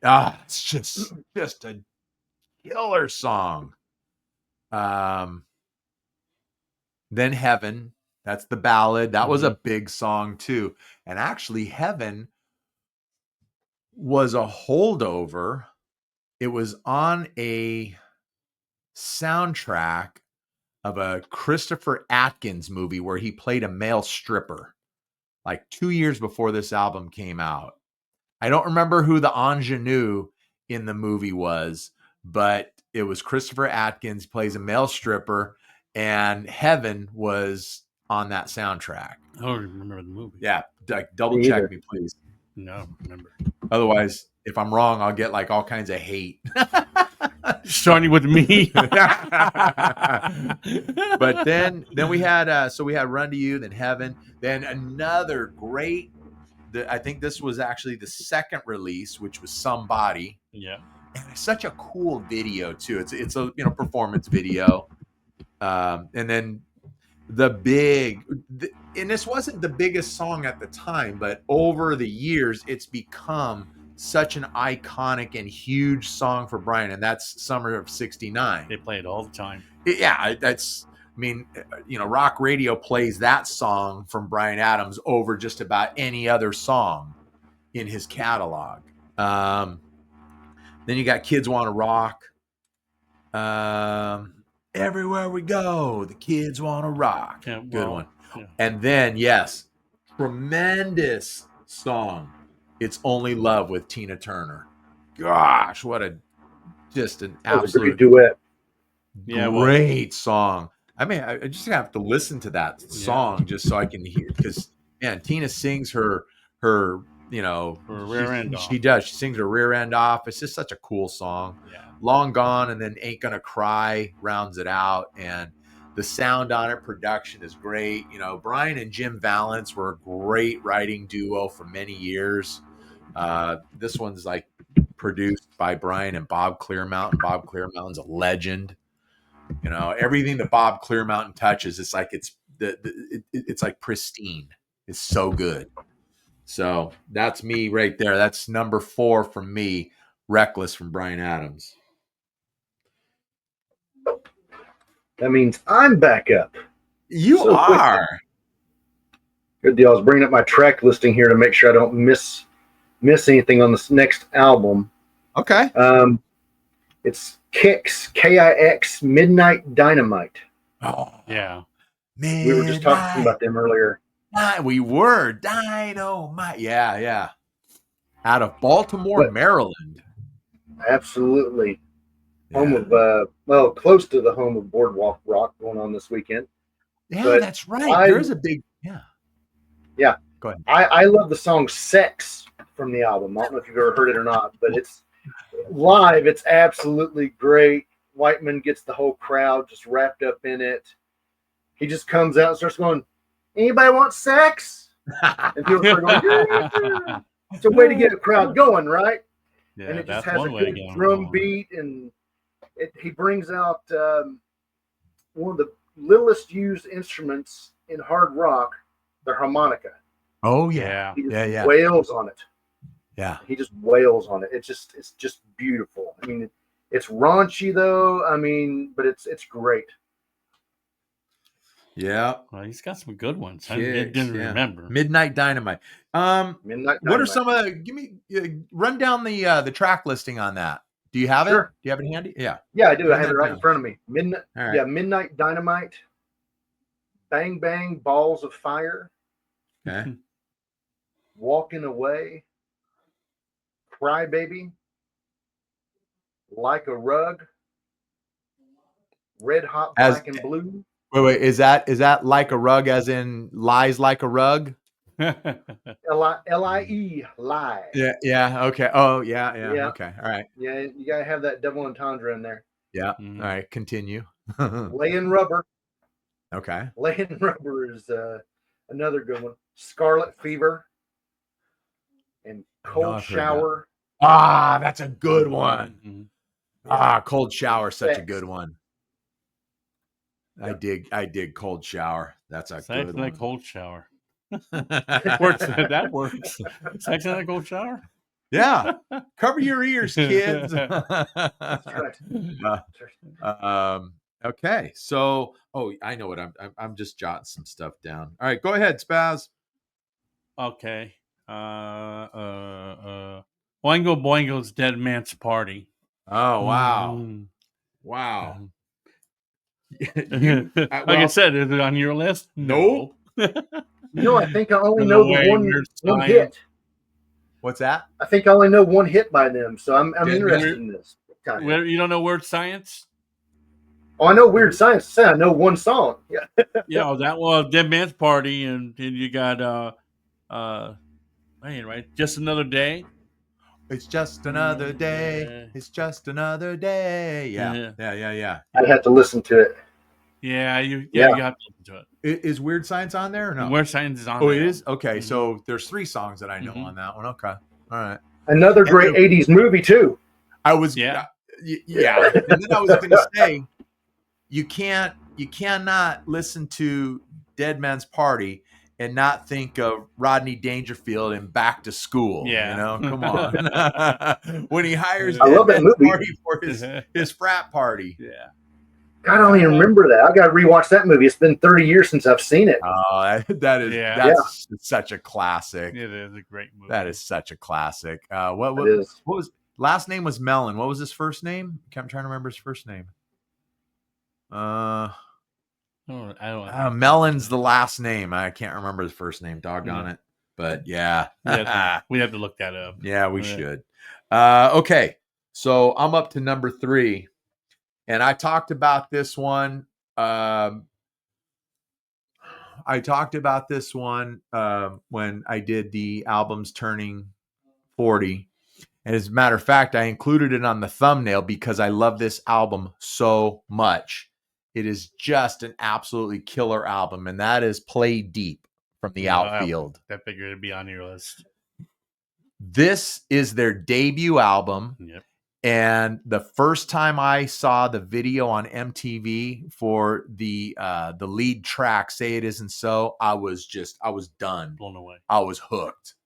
[SPEAKER 1] It's just a killer song. Then Heaven, that's the ballad. That was a big song too. And actually, Heaven was a holdover. It was on a soundtrack of a Christopher Atkins movie where he played a male stripper, like 2 years before this album came out. I don't remember who the ingenue in the movie was, but it was Christopher Atkins, plays a male stripper, and Heaven was on that soundtrack.
[SPEAKER 2] I don't remember the movie.
[SPEAKER 1] Yeah, like double check me, please.
[SPEAKER 2] No, I don't remember.
[SPEAKER 1] Otherwise, if I'm wrong, I'll get like all kinds of hate.
[SPEAKER 2] Starting with me.
[SPEAKER 1] But then we had so we had Run to You, then Heaven, then another great. I think this was actually the second release, which was Somebody.
[SPEAKER 2] Yeah,
[SPEAKER 1] and it's such a cool video too. It's a performance video, and then and this wasn't the biggest song at the time, but over the years, it's become such an iconic and huge song for Bryan, and that's Summer of '69.
[SPEAKER 2] they play it all the time.
[SPEAKER 1] Rock radio plays that song from Bryan Adams over just about any other song in his catalog. Then you got Kids Want to Rock. Everywhere we go, the kids want to rock.
[SPEAKER 2] Yeah,
[SPEAKER 1] good one.
[SPEAKER 2] Yeah.
[SPEAKER 1] And then, yes, tremendous song. It's Only Love with Tina Turner. Gosh, an absolute
[SPEAKER 3] duet.
[SPEAKER 1] Great song. I mean, I just have to listen to that song just so I can hear, because man, Tina sings her rear end off. She does. She sings her rear end off. It's just such a cool song.
[SPEAKER 2] Yeah.
[SPEAKER 1] Long Gone, and then Ain't Gonna Cry rounds it out, and the sound on it, production is great. You know, Bryan and Jim Valance were a great writing duo for many years. This one's like produced by Bryan and Bob Clearmountain. Bob Clearmountain's a legend. You know, everything that Bob Clearmountain touches, it's like it's like pristine. It's so good. So that's me right there. That's number 4 from me. Reckless from Bryan Adams.
[SPEAKER 3] That means I'm back up.
[SPEAKER 1] You are.
[SPEAKER 3] Good deal. I was bringing up my track listing here to make sure I don't miss anything on this next album.
[SPEAKER 1] Okay.
[SPEAKER 3] It's Kix, K-I-X, Midnight Dynamite.
[SPEAKER 1] Oh,
[SPEAKER 2] yeah.
[SPEAKER 1] Midnight.
[SPEAKER 3] We were just talking about them earlier.
[SPEAKER 1] We were. Dynamite. Yeah. Out of Baltimore, Maryland.
[SPEAKER 3] Absolutely.
[SPEAKER 1] Yeah.
[SPEAKER 3] Home of, close to the home of Boardwalk Rock going on this weekend.
[SPEAKER 1] Yeah,
[SPEAKER 3] but
[SPEAKER 1] that's right. There's a big,
[SPEAKER 3] Yeah.
[SPEAKER 1] Go ahead.
[SPEAKER 3] I love the song Sex from the album. I don't know if you've ever heard it or not, but it's live. It's absolutely great. Whiteman gets the whole crowd just wrapped up in it. He just comes out and starts going, "Anybody want sex?" And people start going, "Yeah." It's a way to get a crowd going, right?
[SPEAKER 2] Yeah,
[SPEAKER 3] and it just
[SPEAKER 2] that's
[SPEAKER 3] has a
[SPEAKER 2] one way to
[SPEAKER 3] good
[SPEAKER 2] get 'em
[SPEAKER 3] drum
[SPEAKER 2] going.
[SPEAKER 3] beat, and he brings out one of the littlest used instruments in hard rock, the harmonica.
[SPEAKER 1] Oh yeah.
[SPEAKER 3] He just
[SPEAKER 1] Yeah.
[SPEAKER 3] wails on it.
[SPEAKER 1] Yeah.
[SPEAKER 3] He just wails on it. It's just beautiful. I mean, it's raunchy though. I mean, but it's great.
[SPEAKER 1] Yeah.
[SPEAKER 2] Well, he's got some good ones. I
[SPEAKER 1] Kicks,
[SPEAKER 2] didn't remember.
[SPEAKER 1] Midnight Dynamite.
[SPEAKER 3] Midnight
[SPEAKER 1] What are
[SPEAKER 3] Dynamite.
[SPEAKER 1] some of the? Give me run down the track listing on that. Do you have it?
[SPEAKER 3] Sure.
[SPEAKER 1] Do you have it handy? Yeah.
[SPEAKER 3] Yeah, I do. I
[SPEAKER 1] Run
[SPEAKER 3] have it
[SPEAKER 1] that
[SPEAKER 3] right
[SPEAKER 1] down.
[SPEAKER 3] in front of me. Midnight.
[SPEAKER 1] All right.
[SPEAKER 3] Yeah, Midnight Dynamite. Bang Bang Balls of Fire.
[SPEAKER 1] Okay.
[SPEAKER 3] Walking Away. Cry Baby. Like a Rug. Red Hot
[SPEAKER 1] As
[SPEAKER 3] Black and Blue.
[SPEAKER 1] wait, is that like a rug as in lies like a rug?
[SPEAKER 3] Lie. Lie.
[SPEAKER 1] Yeah. Okay. Oh, yeah.
[SPEAKER 3] Yeah.
[SPEAKER 1] Okay. All right.
[SPEAKER 3] Yeah, you gotta have that double entendre in there.
[SPEAKER 1] Yeah.
[SPEAKER 2] Mhm.
[SPEAKER 1] All right. Continue.
[SPEAKER 3] Laying Rubber.
[SPEAKER 1] Okay.
[SPEAKER 3] Laying Rubber is another good one. Scarlet Fever. And Cold
[SPEAKER 1] I've heard that.
[SPEAKER 3] Shower.
[SPEAKER 1] Ah, that's a good one.
[SPEAKER 2] Mhm.
[SPEAKER 1] Ah, Cold Shower, such a
[SPEAKER 3] Sex.
[SPEAKER 1] good one.
[SPEAKER 3] Yeah.
[SPEAKER 1] I dig Cold Shower. That's a
[SPEAKER 2] Sex
[SPEAKER 1] good
[SPEAKER 2] in a
[SPEAKER 1] one.
[SPEAKER 2] cold shower. Works. That works. Sex in a cold shower.
[SPEAKER 1] Yeah. Cover your ears, kids.
[SPEAKER 3] That's right.
[SPEAKER 1] Okay. So, I know what I'm just jotting some stuff down. All right, go ahead, Spaz.
[SPEAKER 2] Okay. Oingo Boingo's Dead Man's Party.
[SPEAKER 1] Oh, wow.
[SPEAKER 2] Mhm.
[SPEAKER 1] Wow.
[SPEAKER 2] Like I said, is it on your list?
[SPEAKER 1] Nope.
[SPEAKER 3] No, I think I only
[SPEAKER 2] No
[SPEAKER 3] know
[SPEAKER 2] way,
[SPEAKER 3] the one
[SPEAKER 2] weird
[SPEAKER 3] hit.
[SPEAKER 2] science.
[SPEAKER 1] What's that?
[SPEAKER 3] I think I only know one hit by them, so I'm
[SPEAKER 1] Yeah,
[SPEAKER 3] interested in this. Kind of.
[SPEAKER 2] You don't know Weird Science?
[SPEAKER 3] Oh, I know Weird Science. Say I know one song. Yeah.
[SPEAKER 2] Yeah, that was Dead Man's Party, and you got right, Just Another Day.
[SPEAKER 1] It's just another day. It's just another day. Yeah.
[SPEAKER 3] I'd have to listen to it.
[SPEAKER 2] Yeah, you
[SPEAKER 3] Yeah.
[SPEAKER 2] have to listen to it.
[SPEAKER 1] Is Weird Science on there or no?
[SPEAKER 2] Weird Science is on.
[SPEAKER 1] Oh,
[SPEAKER 2] there.
[SPEAKER 1] it is? Okay.
[SPEAKER 2] Mhm.
[SPEAKER 1] So there's 3 songs that I know
[SPEAKER 2] Mhm.
[SPEAKER 1] on that one. Okay. All right.
[SPEAKER 3] Another great '80s movie too.
[SPEAKER 1] I was
[SPEAKER 2] Yeah.
[SPEAKER 1] yeah. And then I was going to say you cannot listen to Dead Man's Party and not think of Rodney Dangerfield in Back to School.
[SPEAKER 2] Yeah.
[SPEAKER 1] You know, come on. When he hires
[SPEAKER 3] I
[SPEAKER 1] Dead
[SPEAKER 3] love that
[SPEAKER 1] Man's
[SPEAKER 3] movie.
[SPEAKER 1] Party for his frat party.
[SPEAKER 2] Yeah.
[SPEAKER 3] God, I don't even remember that. I got to rewatch that movie. It's been 30 years since I've seen it.
[SPEAKER 1] Oh, that's such a classic.
[SPEAKER 2] It is a great movie.
[SPEAKER 1] That is such a classic. What
[SPEAKER 3] It is.
[SPEAKER 1] was last name was Mellon. What was his first name? I'm trying to remember his first name.
[SPEAKER 2] I don't.
[SPEAKER 1] Mellon's the last name. I can't remember his first name. Doggone it. But yeah.
[SPEAKER 2] We have to look that up.
[SPEAKER 1] Yeah, we should. Okay. So I'm up to number 3. And I talked about this one. When I did the albums turning 40. And as a matter of fact, I included it on the thumbnail because I love this album so much. It is just an absolutely killer album, and that is Play Deep from the Outfield.
[SPEAKER 2] I figured it'd be on your list.
[SPEAKER 1] This is their debut album.
[SPEAKER 2] Yep.
[SPEAKER 1] And the first time I saw the video on MTV for the lead track, Say It Isn't So, I was done.
[SPEAKER 2] Blown away.
[SPEAKER 1] I was hooked.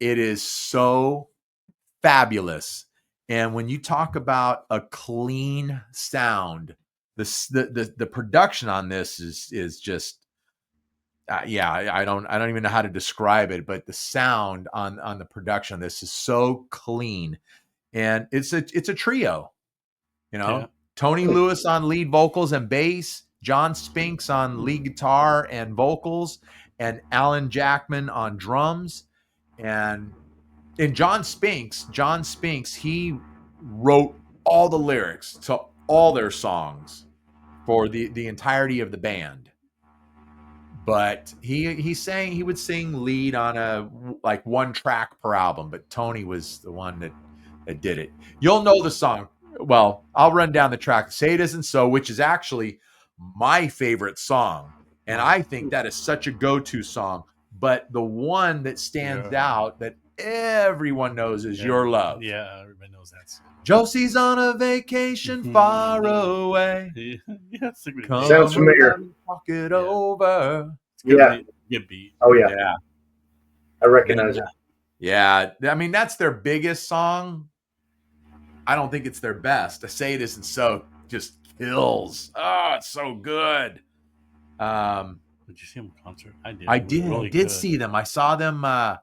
[SPEAKER 1] It is so fabulous. And when you talk about a clean sound, the production on this is just I don't even know how to describe it, but the sound on the production on this is so clean. And it's a trio, you know.
[SPEAKER 2] Yeah.
[SPEAKER 1] Tony Lewis on lead vocals and bass, John Spinks on lead guitar and vocals, and Alan Jackman on drums. And John Spinks, he wrote all the lyrics to all their songs for the entirety of the band. But he would sing lead on one track per album, but Tony was the one that did it. You'll know the song. Well, I'll run down the track. Say It Isn't So, which is actually my favorite song. And I think that is such a go-to song. But the one that stands out that everyone knows is Your Love.
[SPEAKER 2] Yeah, everybody knows that song.
[SPEAKER 1] Josie's on a vacation far away.
[SPEAKER 2] Yeah,
[SPEAKER 3] sounds familiar.
[SPEAKER 1] Talk it over.
[SPEAKER 3] Yeah.
[SPEAKER 2] Good beat.
[SPEAKER 3] Oh, yeah.
[SPEAKER 1] Yeah.
[SPEAKER 3] I recognize it.
[SPEAKER 1] Yeah. I mean, that's their biggest song. I don't think it's their best. To Say It Isn't So just kills. Oh, it's so good.
[SPEAKER 2] Did you see them in concert? I did.
[SPEAKER 1] I did see them. I saw them. I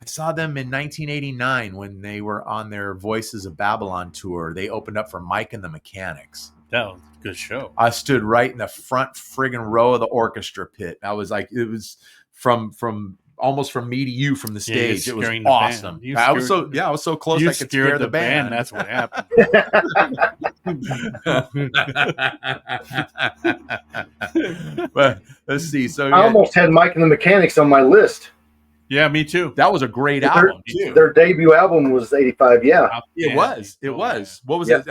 [SPEAKER 1] saw them in 1989 when they were on their Voices of Babylon tour. They opened up for Mike and the Mechanics.
[SPEAKER 2] That was a good show.
[SPEAKER 1] I stood right in the front friggin' row of the orchestra pit. I was like, it was from almost from me to you from the stage. It was awesome. I was so close I could scare the band.
[SPEAKER 2] That's what happened.
[SPEAKER 1] But let's see. So
[SPEAKER 3] I almost had Mike and the Mechanics on my list.
[SPEAKER 2] Yeah, me too.
[SPEAKER 1] that was a great album too.
[SPEAKER 3] Their debut album was '85. Yeah,
[SPEAKER 1] It was. What was
[SPEAKER 3] Yeah.
[SPEAKER 1] it?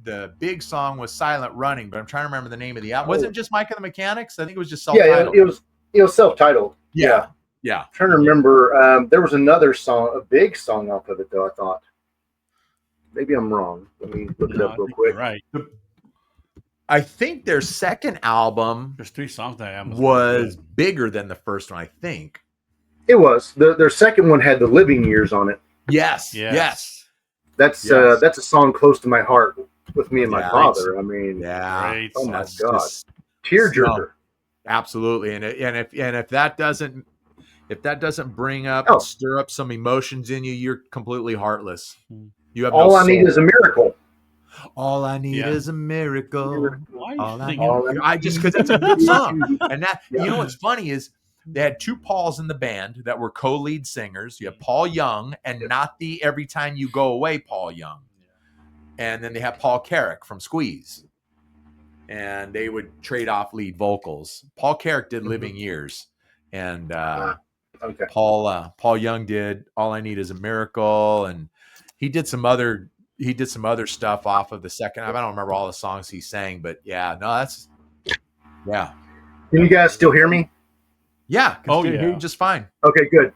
[SPEAKER 1] The big song was "Silent Running," but I'm trying to remember the name of the album. Wasn't it just Mike and the Mechanics? I think it was just self-titled.
[SPEAKER 3] Yeah, it was self-titled.
[SPEAKER 1] Yeah.
[SPEAKER 3] I'm trying to remember. There was another song, a big song off of it, though. I thought maybe I'm wrong. Let me look it up real quick.
[SPEAKER 2] Right.
[SPEAKER 1] I think their second album
[SPEAKER 2] There's 3 songs that album
[SPEAKER 1] was bigger than the first one. I think.
[SPEAKER 3] It was their second one had the Living Years on it.
[SPEAKER 1] Yes.
[SPEAKER 3] That's a song close to my heart with me and my
[SPEAKER 1] Yeah,
[SPEAKER 3] father. I mean,
[SPEAKER 2] Great.
[SPEAKER 3] oh my
[SPEAKER 1] That's
[SPEAKER 3] God,
[SPEAKER 1] just-
[SPEAKER 3] tearjerker.
[SPEAKER 1] Absolutely, and if that doesn't bring up
[SPEAKER 3] Oh.
[SPEAKER 1] and stir up some emotions in you, you're completely heartless. You have
[SPEAKER 3] All
[SPEAKER 1] no
[SPEAKER 3] I need
[SPEAKER 1] soul.
[SPEAKER 3] is a miracle.
[SPEAKER 1] All I need
[SPEAKER 2] Yeah.
[SPEAKER 1] is a miracle.
[SPEAKER 2] Why
[SPEAKER 1] All I
[SPEAKER 2] singing?
[SPEAKER 1] need, I just because it's a good song, and that
[SPEAKER 3] Yeah.
[SPEAKER 1] you know what's funny is they had 2 Pauls in the band that were co-lead singers. You have Paul Young and not the Every Time You Go Away Paul Young, and then they have Paul Carrick from Squeeze, and they would trade off lead vocals. Paul Carrick did Living Years, and
[SPEAKER 3] Okay.
[SPEAKER 1] Paul Young did All I Need Is a Miracle, and he did some other stuff off of the second. I don't remember all the songs he sang, but yeah, no, that's
[SPEAKER 3] Can you guys still hear me?
[SPEAKER 1] yeah.
[SPEAKER 2] Oh,
[SPEAKER 1] Hear you
[SPEAKER 2] yeah.
[SPEAKER 1] just fine.
[SPEAKER 3] Okay, good.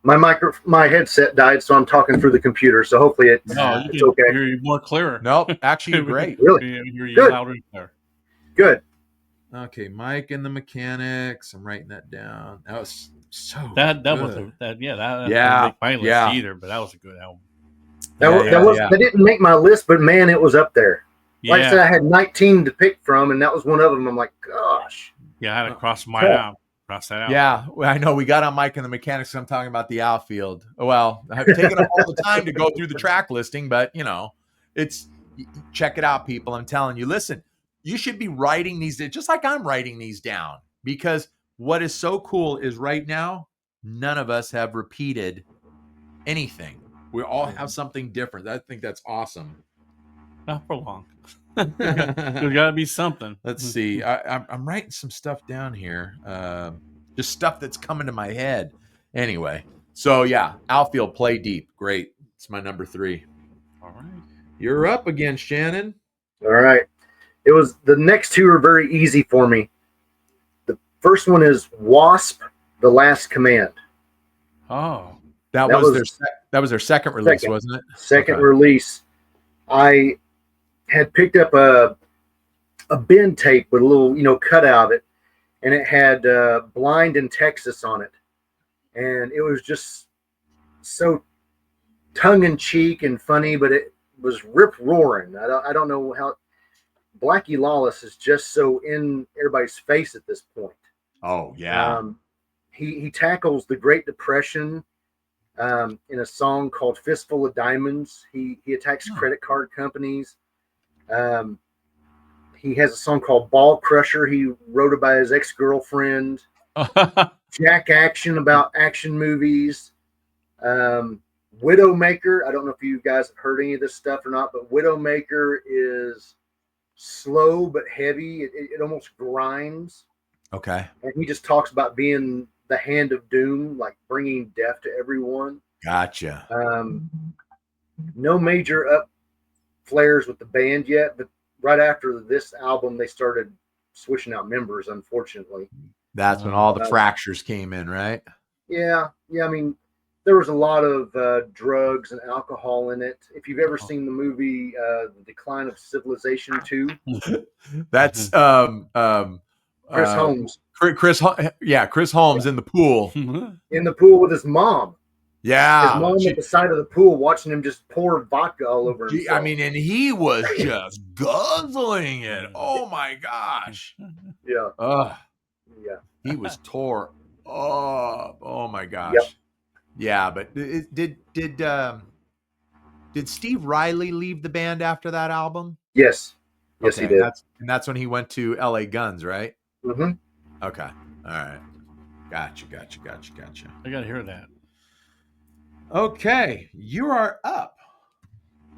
[SPEAKER 3] My headset died, so I'm talking through the computer. So hopefully it's okay.
[SPEAKER 2] You're more clearer.
[SPEAKER 1] Nope, actually, you're great.
[SPEAKER 3] Really?
[SPEAKER 2] You're
[SPEAKER 3] Good.
[SPEAKER 2] louder and clear.
[SPEAKER 3] Good.
[SPEAKER 1] Okay, Mike and the Mechanics. I'm writing that down. That was so
[SPEAKER 2] That
[SPEAKER 1] good.
[SPEAKER 2] wasn't that
[SPEAKER 1] Yeah,
[SPEAKER 2] didn't make my list
[SPEAKER 1] yeah.
[SPEAKER 2] either, but that was a good album.
[SPEAKER 3] That didn't make my list, but man, it was up there. Like I said,
[SPEAKER 2] Yeah,
[SPEAKER 3] I had 19 to pick from, and that was one of them. I'm like, gosh.
[SPEAKER 2] I had to cross that out.
[SPEAKER 1] Yeah, well, I know we got on Mike and the Mechanics. I'm talking about the outfield. Well, I've taken up all the time to go through the track listing, but it's check it out, people. I'm telling you, listen, you should be writing these just like I'm writing these down, because what is so cool is right now, none of us have repeated anything. We all have something different. I think that's awesome.
[SPEAKER 2] Not for long. There's got to be something.
[SPEAKER 1] Let's see. I'm writing some stuff down here. Just stuff that's coming to my head. Anyway, so yeah, outfield, play deep. Great. It's my number 3.
[SPEAKER 2] All right.
[SPEAKER 1] You're up again, Shannon.
[SPEAKER 3] All right. The next 2 are very easy for me. The first one is W.A.S.P, The Last Command.
[SPEAKER 2] Oh,
[SPEAKER 1] That was their second release, wasn't it?
[SPEAKER 3] Second
[SPEAKER 1] Okay.
[SPEAKER 3] release. I had picked up a bend tape with a little, cutout of it, and it had Blind in Texas on it. And it was just so tongue-in-cheek and funny, but it was rip-roaring. I don't know how Blackie Lawless is just so in everybody's face at this point.
[SPEAKER 1] Oh, yeah.
[SPEAKER 3] He tackles the Great Depression in a song called Fistful of Diamonds. He attacks credit card companies. He has a song called Ball Crusher. He wrote it by his ex-girlfriend. Jack Action, about action movies. Widowmaker. I don't know if you guys have heard any of this stuff or not, but Widowmaker is slow but heavy. It almost grinds.
[SPEAKER 1] Okay.
[SPEAKER 3] And he just talks about being the hand of doom, like bringing death to everyone.
[SPEAKER 1] Gotcha.
[SPEAKER 3] No major up flares with the band yet, but right after this album, they started switching out members, unfortunately.
[SPEAKER 1] That's when all the fractures came in, right?
[SPEAKER 3] Yeah. I mean, there was a lot of drugs and alcohol in it. If you've ever seen the movie The Decline of Civilization 2,
[SPEAKER 1] That's
[SPEAKER 3] Chris Holmes
[SPEAKER 1] Chris Holmes in the pool.
[SPEAKER 3] in the pool with his mom.
[SPEAKER 1] Yeah.
[SPEAKER 3] His mom at the side of the pool watching him just pour vodka all over himself.
[SPEAKER 1] I mean, and he was just guzzling it. Oh my gosh.
[SPEAKER 3] Yeah.
[SPEAKER 1] Ugh.
[SPEAKER 3] Yeah.
[SPEAKER 1] He was tore Oh my gosh.
[SPEAKER 3] Yep.
[SPEAKER 1] Yeah, but did Steve Riley leave the band after that album?
[SPEAKER 3] Yes. Yes,
[SPEAKER 1] Okay,
[SPEAKER 3] he did.
[SPEAKER 1] That's when he went to LA Guns, right?
[SPEAKER 3] Mm-hmm.
[SPEAKER 1] Okay. All right. Gotcha.
[SPEAKER 2] I gotta hear that.
[SPEAKER 1] Okay, you are up,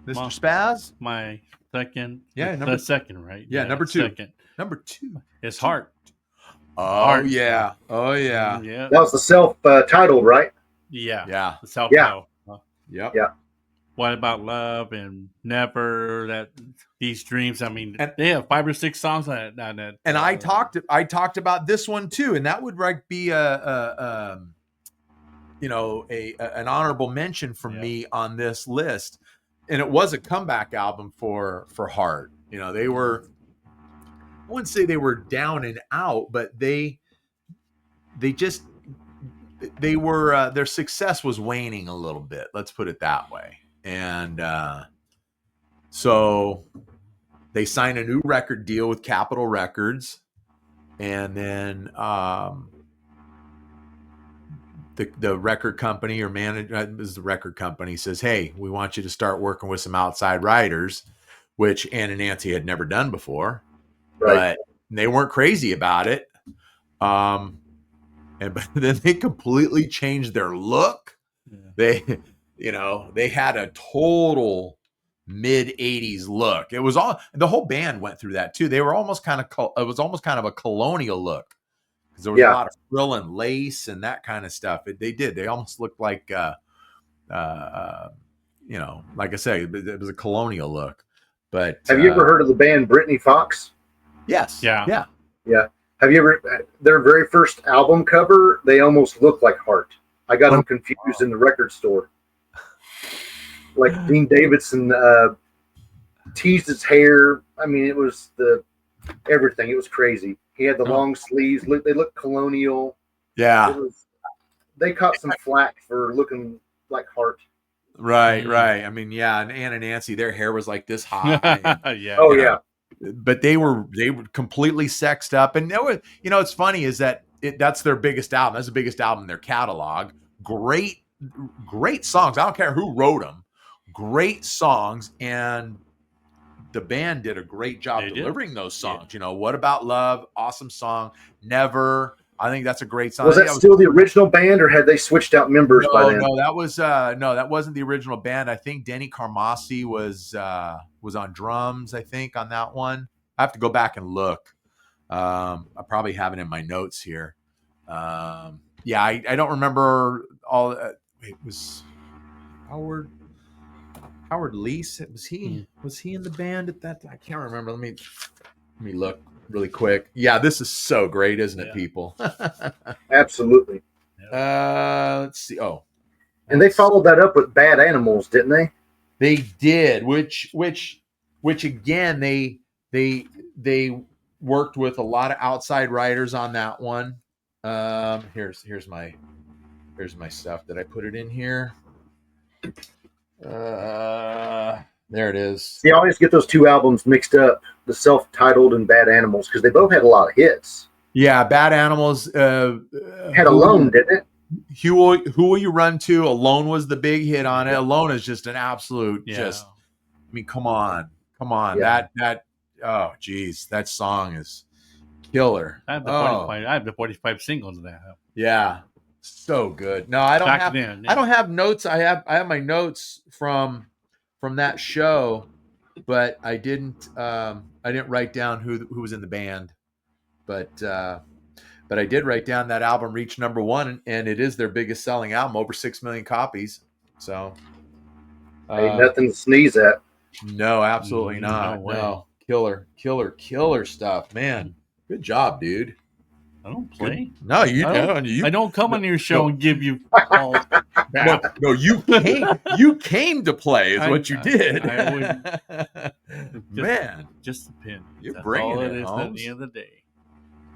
[SPEAKER 1] Mr.
[SPEAKER 2] Well,
[SPEAKER 1] Spaz.
[SPEAKER 2] My second.
[SPEAKER 1] Yeah,
[SPEAKER 2] the second, right?
[SPEAKER 1] Yeah, number two.
[SPEAKER 2] Second.
[SPEAKER 1] Number two.
[SPEAKER 2] It's Heart.
[SPEAKER 1] Oh
[SPEAKER 2] Heart.
[SPEAKER 1] yeah. Oh yeah.
[SPEAKER 2] Yeah.
[SPEAKER 3] That was the self-titled, right?
[SPEAKER 2] Yeah.
[SPEAKER 1] Yeah.
[SPEAKER 2] The self
[SPEAKER 3] Yeah.
[SPEAKER 1] Yep.
[SPEAKER 3] Yeah.
[SPEAKER 2] What About Love and Never, These Dreams. I mean,
[SPEAKER 1] And-
[SPEAKER 2] they have 5 or 6 songs on that.
[SPEAKER 1] And I talked about this one too, and that would be an honorable mention for me on this list. And it was a comeback album for Heart. You know, they were, I wouldn't say they were down and out, but they were their success was waning a little bit. Let's put it that way. And so they signed a new record deal with Capitol Records, and then the record company or manager, is the record company, says, "Hey, we want you to start working with some outside writers," which Ann and Nancy had never done before,
[SPEAKER 3] Right.
[SPEAKER 1] but they weren't crazy about it. But then they completely changed their look. Yeah. They had a total mid 80s look. It was the whole band went through that too. They were almost kind of a colonial look, because there was a lot of frill and lace and that kind of stuff. They almost looked like like I say, it was a colonial look. But
[SPEAKER 3] have you ever heard of the band Brittany Fox?
[SPEAKER 1] Yes.
[SPEAKER 2] Yeah.
[SPEAKER 3] Have you ever, their very first album cover, they almost look like Heart. I got them confused in the record store. Like Dean Davidson teased his hair. I mean, it was everything. It was crazy. He had the long sleeves. They looked colonial.
[SPEAKER 1] Yeah.
[SPEAKER 3] They caught some flack for looking like Heart.
[SPEAKER 1] Right. I mean, yeah, and Ann and Nancy, their hair was like this high.
[SPEAKER 2] Yeah.
[SPEAKER 3] Oh yeah.
[SPEAKER 1] But they were completely sexed up, and it's funny is that that's their biggest album. That's the biggest album in their catalog. Great songs. I don't care who wrote them. Great songs, and the band did a great job delivering those songs. Yeah. What About Love? Awesome song. Never. I think that's a great song.
[SPEAKER 3] Was that still the original band, or had they switched out members by then?
[SPEAKER 1] No, that was that wasn't the original band. I think Denny Carmassi was on drums, I think, on that one. I have to go back and look. I probably have it in my notes here. I don't remember all. It was Howard Leese. Was he in the band at that time? I can't remember. Let me look really quick. Yeah, this is so great, isn't it, people?
[SPEAKER 3] Absolutely.
[SPEAKER 1] Let's see. Oh,
[SPEAKER 3] and they followed that up with Bad Animals, didn't they?
[SPEAKER 1] They did. Which again, they worked with a lot of outside writers on that one. Here's my stuff that I put it in here. There it is.
[SPEAKER 3] See, I always get those two albums mixed up, the self-titled and Bad Animals, because they both had a lot of hits.
[SPEAKER 1] Yeah, Bad Animals
[SPEAKER 3] had Alone, didn't it?
[SPEAKER 1] Who Will You Run To? Alone was the big hit on it. Alone is just an absolute I mean, come on. Yeah. That oh geez, that song is killer.
[SPEAKER 2] I have the 45 singles of that.
[SPEAKER 1] Yeah. So good. No, I don't have I don't have notes. I have my notes from that show, but I didn't write down who was in the band. But I did write down that album reached number 1, and it is their biggest selling album, over 6 million copies. So
[SPEAKER 3] ain't nothing to sneeze at.
[SPEAKER 1] No, absolutely not. No. Killer stuff, man. Good job, dude.
[SPEAKER 2] I don't play.
[SPEAKER 1] Good. No, you don't.
[SPEAKER 2] I don't come on your show and give you all
[SPEAKER 1] no, you came to play is what you did. Man,
[SPEAKER 2] just a pin.
[SPEAKER 1] You're bringing all it is
[SPEAKER 2] at the end of the day.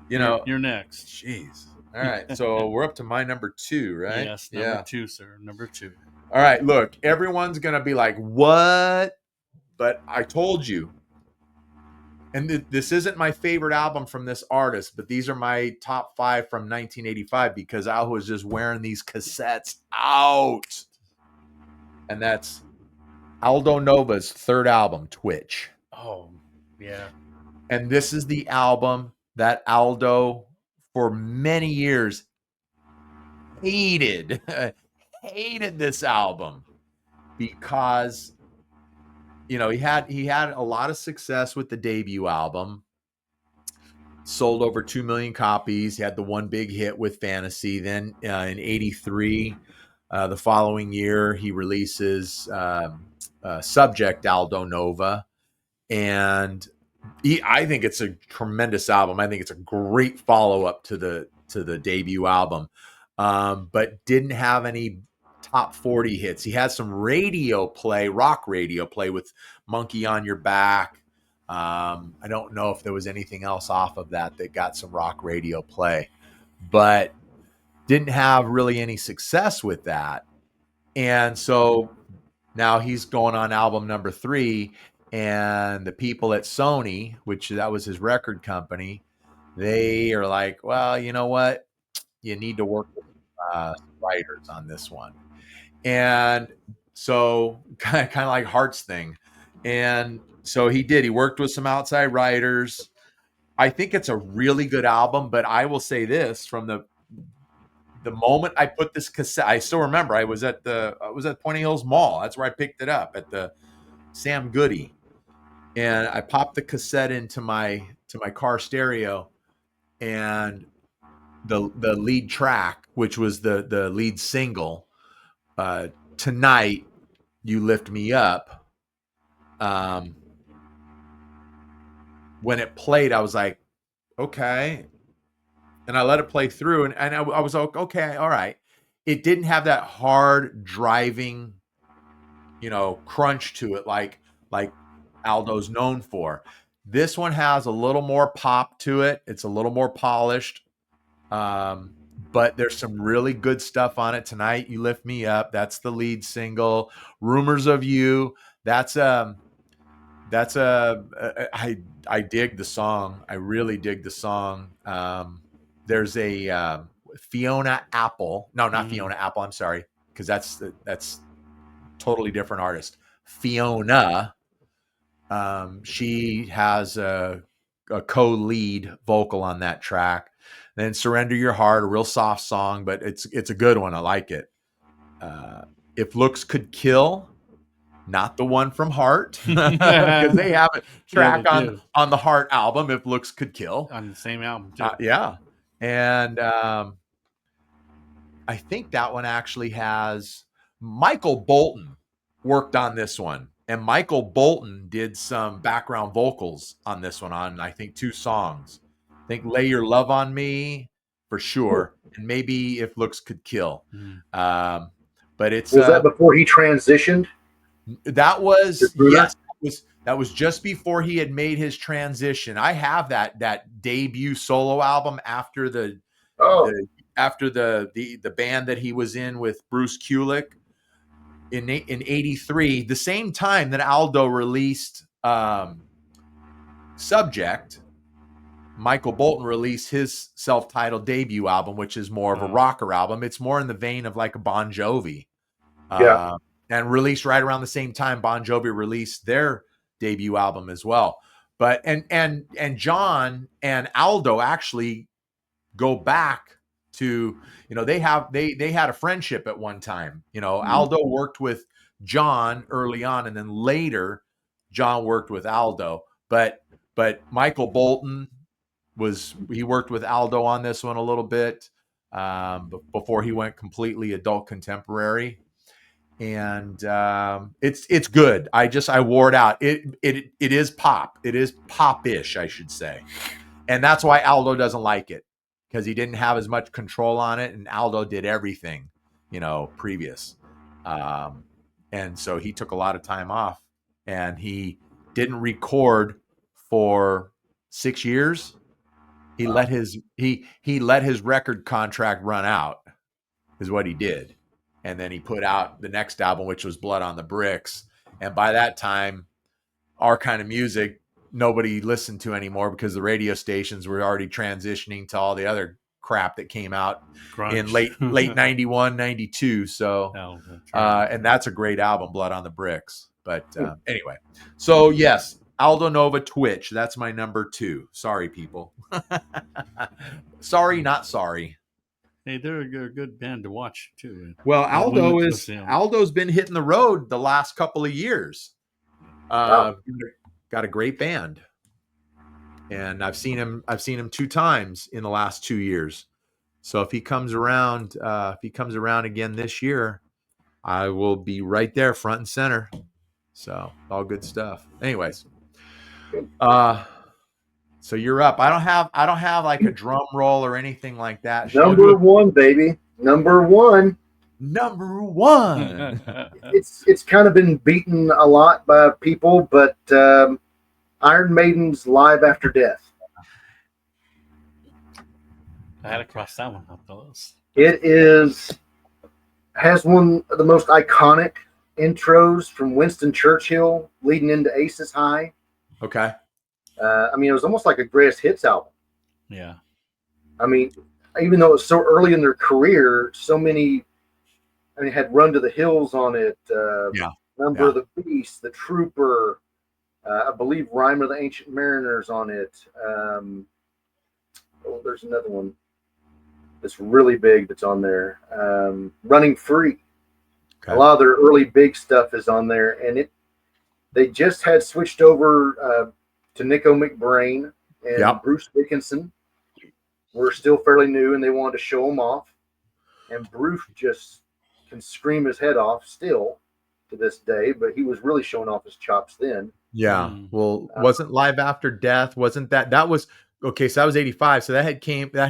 [SPEAKER 1] You're
[SPEAKER 2] next.
[SPEAKER 1] Jeez. All right, so we're up to my number 2, right?
[SPEAKER 2] Yes, number 2, sir. Number 2.
[SPEAKER 1] All right, look, everyone's gonna be like, "What?" But I told you, and this isn't my favorite album from this artist, but these are my top 5 from 1985 because I was just wearing these cassettes out. And that's Aldo Nova's third album, Twitch.
[SPEAKER 2] Oh, yeah.
[SPEAKER 1] And this is the album that Aldo, for many years, hated this album because he had a lot of success with the debut album, sold over 2 million copies. He had the one big hit with Fantasy. Then in '83, the following year, he releases Subject, Aldo Nova, and I think it's a tremendous album. I think it's a great follow-up to the debut album, but didn't have any top 40 hits. He had some rock radio play with Monkey on Your Back. I don't know if there was anything else off of that got some rock radio play, but didn't have really any success with that. And so now he's going on album number 3, and the people at Sony, which that was his record company, they are like, well, you know what? You need to work with writers on this one. And so kind of like Hart's thing. And so he did. He worked with some outside writers. I think it's a really good album, but I will say this, from the moment I put this cassette, I still remember I was at Pointy Hills Mall. That's where I picked it up, at the Sam Goody. And I popped the cassette into my car stereo, and the lead track, which was the lead single, Tonight You Lift Me Up. When it played, I was like, okay. And I let it play through, and I was like, okay, all right. It didn't have that hard driving, crunch to it like Aldo's known for. This one has a little more pop to it. It's a little more polished, but there's some really good stuff on it. Tonight You Lift Me Up, that's the lead single. Rumors of You, I dig the song. I really dig the song. There's a Fiona Apple. No, not Fiona Apple. I'm sorry, because that's totally different artist. Fiona. She has a co-lead vocal on that track. Then Surrender Your Heart, a real soft song, but it's a good one. I like it. If Looks Could Kill, not the one from Heart, because they have a track on the Heart album, If Looks Could Kill.
[SPEAKER 2] On the same album, too.
[SPEAKER 1] Yeah. And I think that one actually has Michael Bolton worked on this one. And Michael Bolton did some background vocals on this one, on I think 2 songs. I think Lay Your Love on Me for sure, and maybe If Looks Could Kill. But it's
[SPEAKER 3] was that before he transitioned?
[SPEAKER 1] That was, yes, that was just before he had made his transition. I have that debut solo album after the band that he was in with Bruce Kulick in '83, the same time that Aldo released Subject. Michael Bolton released his self-titled debut album, which is more of a rocker album. It's more in the vein of like a Bon Jovi. And released right around the same time Bon Jovi released their debut album as well. But and John and Aldo actually go back to, they had a friendship at one time. Aldo worked with John early on, and then later John worked with Aldo. But Michael Bolton worked with Aldo on this one a little bit before he went completely adult contemporary. And it's good. I wore it out. It is pop. It is pop-ish, I should say. And that's why Aldo doesn't like it, because he didn't have as much control on it, and Aldo did everything, previous. And so he took a lot of time off, and he didn't record for 6 years. He let his record contract run out, is what he did. And then he put out the next album, which was Blood on the Bricks. And by that time, Our Kind of Music nobody listened to anymore because the radio stations were already transitioning to all the other crap that came out in late 91, 92. So, and that's a great album, Blood on the Bricks. But anyway, so yes, Aldo Nova, Twitch. That's my number 2. Sorry, people. Sorry, not sorry.
[SPEAKER 2] Hey, they're a good band to watch too.
[SPEAKER 1] Well, Aldo's been hitting the road the last couple of years. Got a great band, and I've seen him 2 times in the last 2 years. So if he comes around again this year, I will be right there, front and center. So all good stuff. Anyways, so you're up. I don't have like a drum roll or anything like that.
[SPEAKER 3] Number 1, baby. Number 1. It's kind of been beaten a lot by people, but Iron Maiden's Live After Death.
[SPEAKER 2] I had to cross that one off the list.
[SPEAKER 3] It has one of the most iconic intros from Winston Churchill leading into Aces High.
[SPEAKER 1] Okay.
[SPEAKER 3] I mean, it was almost like a greatest hits album.
[SPEAKER 2] Yeah.
[SPEAKER 3] I mean, even though it was so early in their career, so many. I mean, it had Run to the Hills on it. Number of the Beast, The Trooper. I believe Rhyme of the Ancient Mariners on it. There's another one that's really big that's on there. Running Free. Okay. A lot of their early big stuff is on there, and they just had switched over to Nico McBrain and Bruce Dickinson. Were still fairly new, and they wanted to show them off. And Bruce just can scream his head off still to this day, but he was really showing off his chops then.
[SPEAKER 1] Yeah. Well, wasn't Live After Death? Wasn't that was okay? So that was 85. So that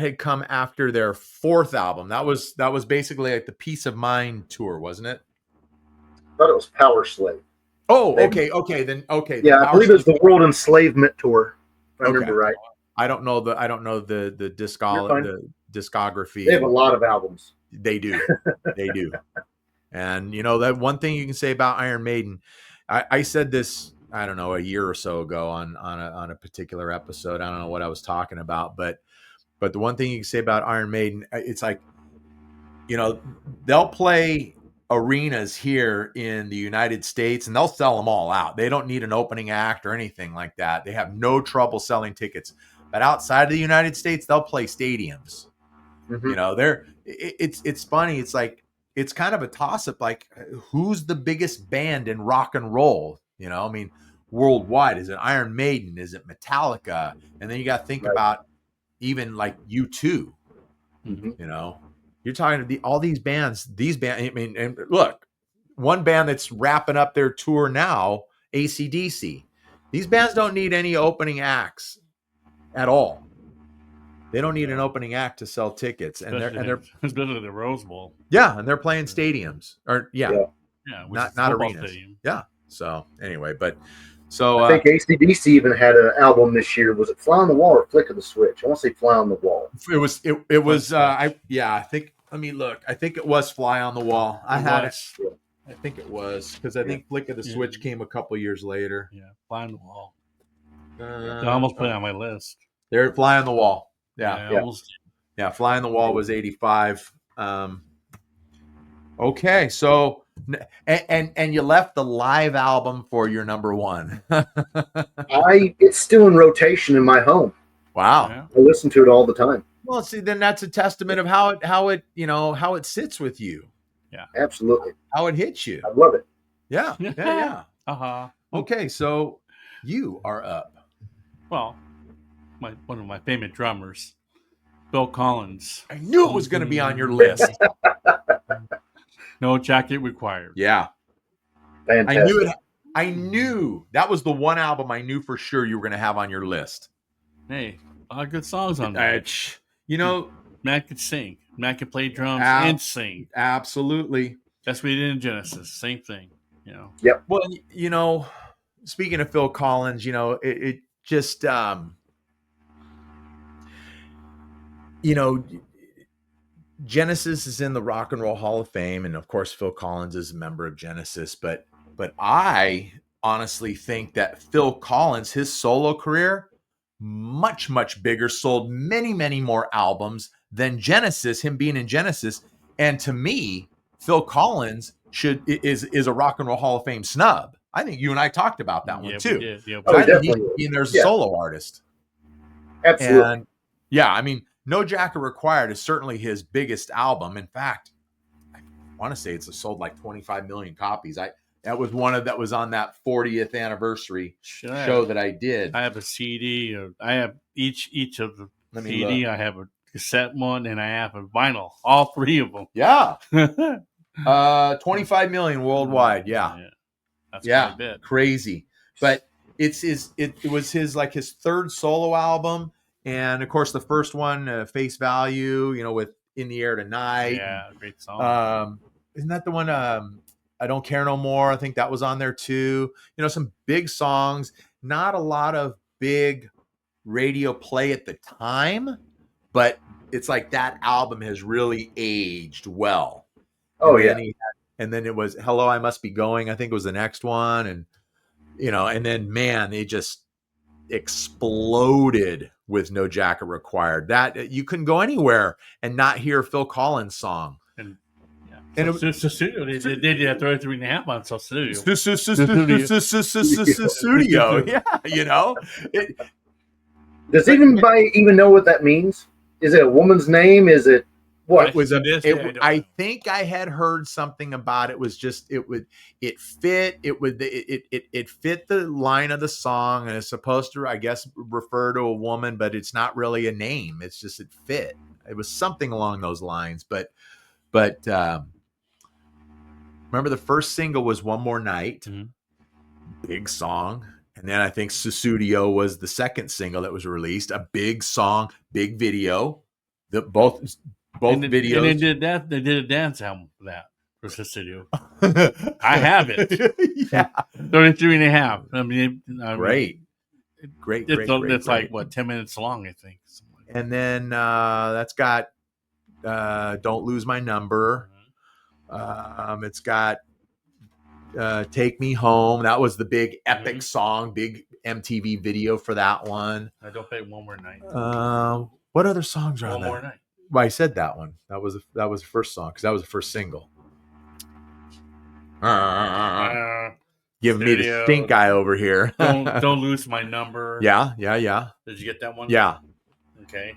[SPEAKER 1] had come after their 4th album. That was basically like the Peace of Mind tour, wasn't it?
[SPEAKER 3] I thought it was Power Slave.
[SPEAKER 1] Oh, okay. Then okay.
[SPEAKER 3] Yeah, I believe it was the World Enslavement tour. If I remember right.
[SPEAKER 1] I don't know the discography.
[SPEAKER 3] They have a lot of albums.
[SPEAKER 1] They do. They do. And that one thing you can say about Iron Maiden, I said this, I don't know, a year or so ago on a particular episode. I don't know what I was talking about, but the one thing you can say about Iron Maiden, it's like, they'll play arenas here in the United States and they'll sell them all out. They don't need an opening act or anything like that. They have no trouble selling tickets. But outside of the United States, they'll play stadiums. Mm-hmm. It's funny. It's like, it's kind of a toss-up. Like, who's the biggest band in rock and roll? I mean, worldwide, is it Iron Maiden? Is it Metallica? And then you got to think about even like U2. Mm-hmm. You're talking to all these bands. I mean, and look, one band that's wrapping up their tour now, AC/DC. These bands don't need any opening acts at all. They don't need an opening act to sell tickets, they're
[SPEAKER 2] especially the Rose Bowl.
[SPEAKER 1] Yeah, and they're playing stadiums, or not arenas.
[SPEAKER 2] Stadium.
[SPEAKER 1] Yeah. So anyway, I
[SPEAKER 3] think AC/DC even had an album this year. Was it Fly on the Wall or Flick of the Switch? I want to say Fly on the Wall.
[SPEAKER 1] It was. I think. Let me look. I think it was Fly on the Wall. I think it was because I think Flick of the Switch came a couple years later.
[SPEAKER 2] Yeah, Fly on the Wall. I almost put it on my list.
[SPEAKER 1] There, Fly on the Wall.
[SPEAKER 2] Yeah.
[SPEAKER 1] Fly on the Wall was 85. Okay, so and you left the live album for your number 1.
[SPEAKER 3] It's still in rotation in my home.
[SPEAKER 1] Wow.
[SPEAKER 3] Yeah. I listen to it all the time.
[SPEAKER 1] Well, see, then that's a testament of how it sits with you.
[SPEAKER 2] Yeah.
[SPEAKER 3] Absolutely.
[SPEAKER 1] How it hits you.
[SPEAKER 3] I love it.
[SPEAKER 1] Yeah. Yeah.
[SPEAKER 2] Uh-huh.
[SPEAKER 1] Okay, so you are up.
[SPEAKER 2] Well, one of my favorite drummers, Phil Collins.
[SPEAKER 1] I knew it was going to be on your list.
[SPEAKER 2] No jacket required.
[SPEAKER 1] Yeah.
[SPEAKER 3] Fantastic.
[SPEAKER 1] I knew that was the one album I knew for sure you were going to have on your list.
[SPEAKER 2] Hey, a lot of good songs on that.
[SPEAKER 1] Matt
[SPEAKER 2] could sing. Matt could play drums and sing.
[SPEAKER 1] Absolutely.
[SPEAKER 2] That's what he did in Genesis. Same thing.
[SPEAKER 3] Yep.
[SPEAKER 1] Well, speaking of Phil Collins, it just Genesis is in the Rock and Roll Hall of Fame, and of course Phil Collins is a member of Genesis, but I honestly think that Phil Collins, his solo career, much, much bigger, sold many, many more albums than Genesis, him being in Genesis. And to me, Phil Collins is a Rock and Roll Hall of Fame snub. I think you and I talked about that one
[SPEAKER 2] Yeah,
[SPEAKER 1] too.
[SPEAKER 2] we did. Yeah,
[SPEAKER 3] Oh,
[SPEAKER 1] I think he
[SPEAKER 3] definitely.
[SPEAKER 1] should be in there as a
[SPEAKER 3] Yeah.
[SPEAKER 1] solo artist.
[SPEAKER 3] Absolutely.
[SPEAKER 1] And yeah, I mean, No Jacket Required is certainly his biggest album. In fact, I want to say it's sold like 25 million copies. That was that was on that 40th anniversary show that I did.
[SPEAKER 2] I have a CD, or I have each of the
[SPEAKER 1] Let me
[SPEAKER 2] CD.
[SPEAKER 1] look.
[SPEAKER 2] I have a cassette one, and I have a vinyl. All three of them.
[SPEAKER 1] Yeah. 25 million worldwide. Yeah.
[SPEAKER 2] That's quite a bit.
[SPEAKER 1] Crazy. But it was his like his third solo album. And of course the first one, Face Value, you know, with In the Air Tonight.
[SPEAKER 2] Yeah, great song.
[SPEAKER 1] Isn't that the one I Don't Care No More? I think that was on there too. You know, some big songs, not a lot of big radio play at the time, but it's like that album has really aged well.
[SPEAKER 3] Oh,
[SPEAKER 1] and
[SPEAKER 3] yeah.
[SPEAKER 1] And then it was Hello, I Must Be Going, I think was the next one. And, you know, and then, man, they just exploded with No Jacket Required. That you couldn't go anywhere and not hear a Phil Collins song.
[SPEAKER 2] And
[SPEAKER 1] Studio.
[SPEAKER 2] they did 33.5 on Studio.
[SPEAKER 1] Studio. Yeah, you know.
[SPEAKER 3] Does anybody even know what that means? Is it a woman's name? Is it what?
[SPEAKER 1] I think I had heard something about it. Was just it fit the line of the song, and it's supposed to, I guess, refer to a woman, but it's not really a name. It's just it fit. It was something along those lines. But remember the first single was One More Night. Mm-hmm. Big song. And then I think Susudio was the second single that was released. A big song, big video. Both videos.
[SPEAKER 2] And they did a dance album for that for Susudio. I have it.
[SPEAKER 1] Yeah.
[SPEAKER 2] 33.5. I mean,
[SPEAKER 1] great.
[SPEAKER 2] It's like what, 10 minutes long, I think.
[SPEAKER 1] And then that's got Don't Lose My Number. It's got Take Me Home. That was the big epic song, big MTV video for that one.
[SPEAKER 2] I Don't Pay One More Night.
[SPEAKER 1] What other songs are on
[SPEAKER 2] One
[SPEAKER 1] that?
[SPEAKER 2] More Night.
[SPEAKER 1] Well, I said that one. That was the first song because that was the first single. Giving me the stink eye over here.
[SPEAKER 2] Don't Lose My Number.
[SPEAKER 1] Yeah.
[SPEAKER 2] Did you get that one?
[SPEAKER 1] Yeah.
[SPEAKER 2] Okay.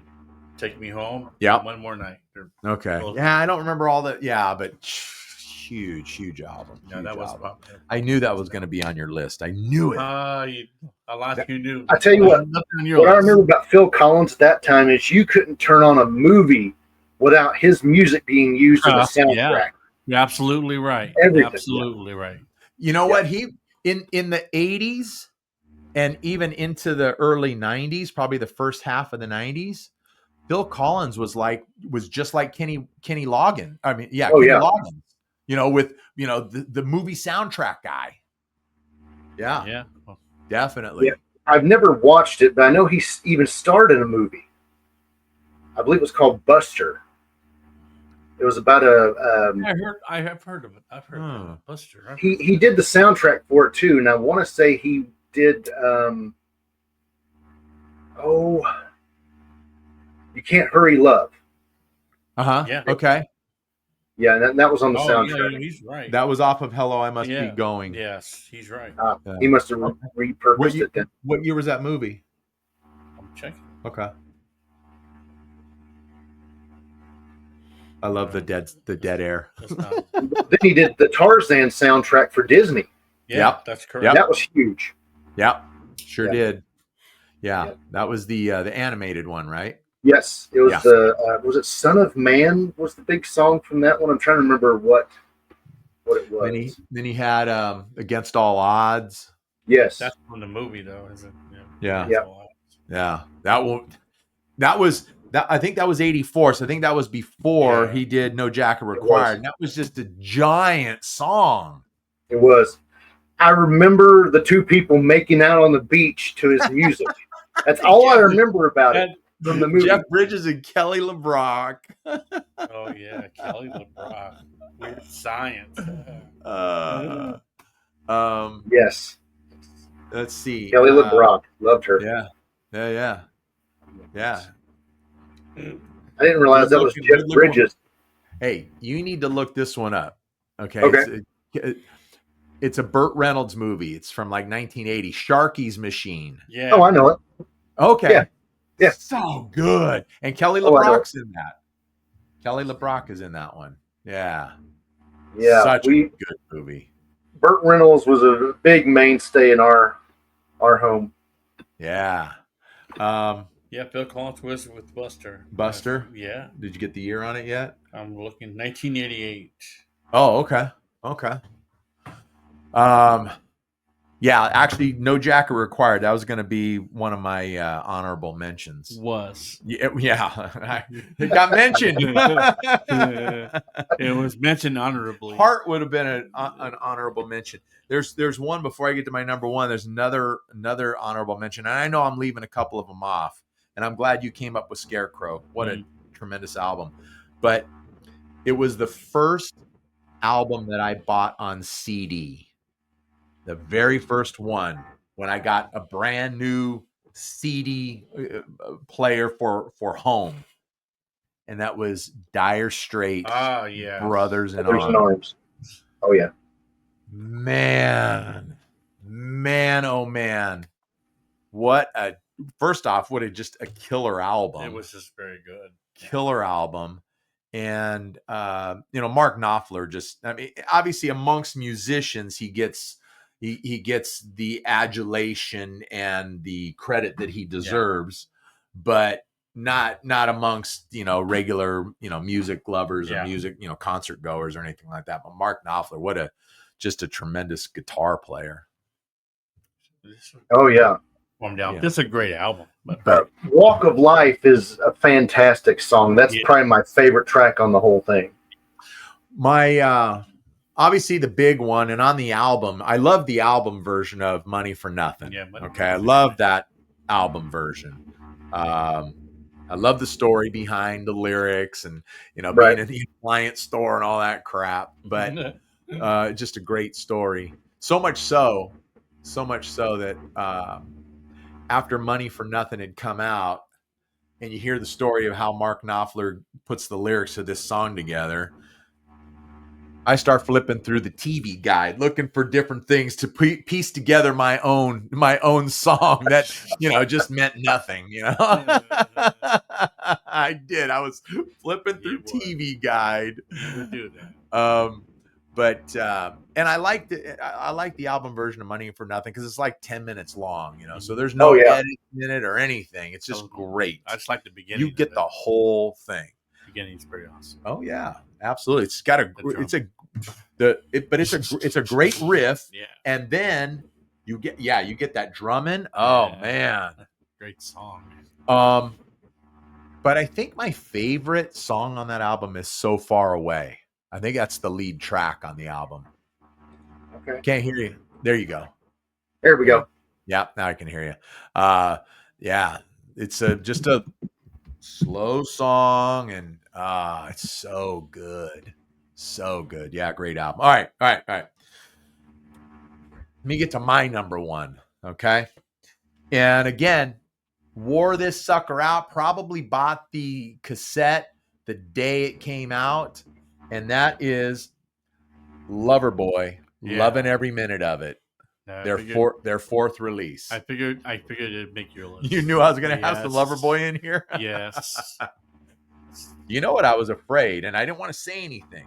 [SPEAKER 2] Take Me Home.
[SPEAKER 1] Yeah.
[SPEAKER 2] One More Night.
[SPEAKER 1] Okay. Yeah, I don't remember all that. Yeah, but huge album.
[SPEAKER 2] Yeah, that was popular.
[SPEAKER 1] I knew that was going to be on your list. I knew it.
[SPEAKER 2] A lot you knew.
[SPEAKER 3] I tell you what I remember about Phil Collins at that time is you couldn't turn on a movie without his music being used as a soundtrack.
[SPEAKER 2] Yeah. You're absolutely right.
[SPEAKER 3] Everything.
[SPEAKER 2] Absolutely right.
[SPEAKER 1] You know what? He in the 80s and even into the early 90s, probably the first half of the 90s, Phil Collins was just like Kenny Loggins. I mean, Kenny Loggins. You know, with the movie soundtrack guy. Yeah, definitely.
[SPEAKER 3] Yeah. I've never watched it, but I know he even starred in a movie. I believe it was called Buster. It was about
[SPEAKER 2] I have heard of it. I've heard of Buster.
[SPEAKER 3] He did the soundtrack for it too, and I want to say he did. You Can't Hurry Love.
[SPEAKER 2] Yeah.
[SPEAKER 1] Okay.
[SPEAKER 3] Yeah, that was on the soundtrack.
[SPEAKER 2] Yeah, he's right.
[SPEAKER 1] That was off of Hello, I Must Be Going.
[SPEAKER 2] Yes, he's right.
[SPEAKER 3] He must have repurposed it then.
[SPEAKER 1] What year was that movie?
[SPEAKER 2] I'm checking.
[SPEAKER 1] Okay. I love the dead air.
[SPEAKER 3] Then he did the Tarzan soundtrack for Disney.
[SPEAKER 2] Yeah, that's correct.
[SPEAKER 1] Yep.
[SPEAKER 3] That was huge.
[SPEAKER 1] Yep, sure did. Yeah, that was the animated one, right?
[SPEAKER 3] Yes, it was was it Son of Man was the big song from that one? I'm trying to remember what it was.
[SPEAKER 1] Then he had Against All Odds.
[SPEAKER 3] Yes.
[SPEAKER 2] That's from the movie though, isn't it?
[SPEAKER 1] Yeah. I think that was 84. So I think that was before he did No Jacket Required. And that was just a giant song.
[SPEAKER 3] It was. I remember the two people making out on the beach to his music. That's all I remember about it. From the movie.
[SPEAKER 1] Jeff Bridges and Kelly LeBrock.
[SPEAKER 2] Oh yeah, Kelly LeBrock. Weird Science.
[SPEAKER 3] Yes.
[SPEAKER 1] Let's see.
[SPEAKER 3] Kelly LeBrock, loved her.
[SPEAKER 1] Yeah.
[SPEAKER 3] I didn't realize that was Jeff Bridges.
[SPEAKER 1] Hey, you need to look this one up. Okay.
[SPEAKER 3] Okay.
[SPEAKER 1] It's a Burt Reynolds movie. It's from like 1980. Sharky's Machine.
[SPEAKER 2] Yeah.
[SPEAKER 3] Oh, I know it.
[SPEAKER 1] Okay.
[SPEAKER 3] Yeah.
[SPEAKER 1] So good. And Kelly
[SPEAKER 3] Oh, I know
[SPEAKER 1] LeBrock's in that. Kelly LeBrock is in that one. Yeah.
[SPEAKER 3] Yeah.
[SPEAKER 1] Such a good movie.
[SPEAKER 3] Burt Reynolds was a big mainstay in our home.
[SPEAKER 1] Yeah.
[SPEAKER 2] Yeah, Phil Collins was with Buster.
[SPEAKER 1] Buster?
[SPEAKER 2] Yeah.
[SPEAKER 1] Did you get the year on it yet?
[SPEAKER 2] I'm looking 1988.
[SPEAKER 1] Oh, okay. Yeah, actually, no jacket required. That was going to be one of my honorable mentions. Yeah. It got mentioned.
[SPEAKER 2] It was mentioned honorably.
[SPEAKER 1] Heart would have been an honorable mention. There's one before I get to my number one. There's another honorable mention, and I know I'm leaving a couple of them off. And I'm glad you came up with Scarecrow. What a tremendous album! But it was the first album that I bought on CD. The very first one, when I got a brand new CD player for home, and that was Dire Straits.
[SPEAKER 2] Oh yeah,
[SPEAKER 1] Brothers in
[SPEAKER 3] Arms. Oh yeah,
[SPEAKER 1] man, oh man, what a just a killer album.
[SPEAKER 2] It was just very good,
[SPEAKER 1] killer album. And Mark Knopfler obviously amongst musicians he gets the adulation and the credit that he deserves, but not amongst regular music lovers or music concert goers or anything like that. But Mark Knopfler, just a tremendous guitar player.
[SPEAKER 3] Oh yeah.
[SPEAKER 2] This is a great album.
[SPEAKER 1] But
[SPEAKER 3] Walk of Life is a fantastic song. That's probably my favorite track on the whole thing.
[SPEAKER 1] My obviously the big one, and on the album, I love the album version of Money for Nothing. I love that album version. I love the story behind the lyrics and being in the appliance store and all that crap. But just a great story. So much so that after Money for Nothing had come out, and you hear the story of how Mark Knopfler puts the lyrics of this song together, I start flipping through the TV guide, looking for different things to piece together my own song that just meant nothing. I did. I was flipping through TV guide.
[SPEAKER 2] You do that.
[SPEAKER 1] But and I like the album version of Money for Nothing because it's like 10 minutes long, so there's no edit in it or anything. It's just great.
[SPEAKER 2] I just like the beginning.
[SPEAKER 1] You get the whole thing.
[SPEAKER 2] The beginning's pretty awesome.
[SPEAKER 1] Oh yeah, absolutely. It's got it's a great riff.
[SPEAKER 2] Yeah.
[SPEAKER 1] And then you get that drumming. Oh man,
[SPEAKER 2] great song.
[SPEAKER 1] But I think my favorite song on that album is So Far Away. I think that's the lead track on the album.
[SPEAKER 3] Okay.
[SPEAKER 1] Can't hear you. There you go.
[SPEAKER 3] There we go.
[SPEAKER 1] Yeah, now I can hear you. Yeah, it's just a slow song, and it's so good. So good. Yeah, great album. All right. Let me get to my number one, okay? And again, wore this sucker out, probably bought the cassette the day it came out. And that is Loverboy, loving every minute of it. Their fourth release.
[SPEAKER 2] I figured it'd make your list.
[SPEAKER 1] You knew I was going to have some Loverboy in here?
[SPEAKER 2] Yes.
[SPEAKER 1] You know what? I was afraid, and I didn't want to say anything.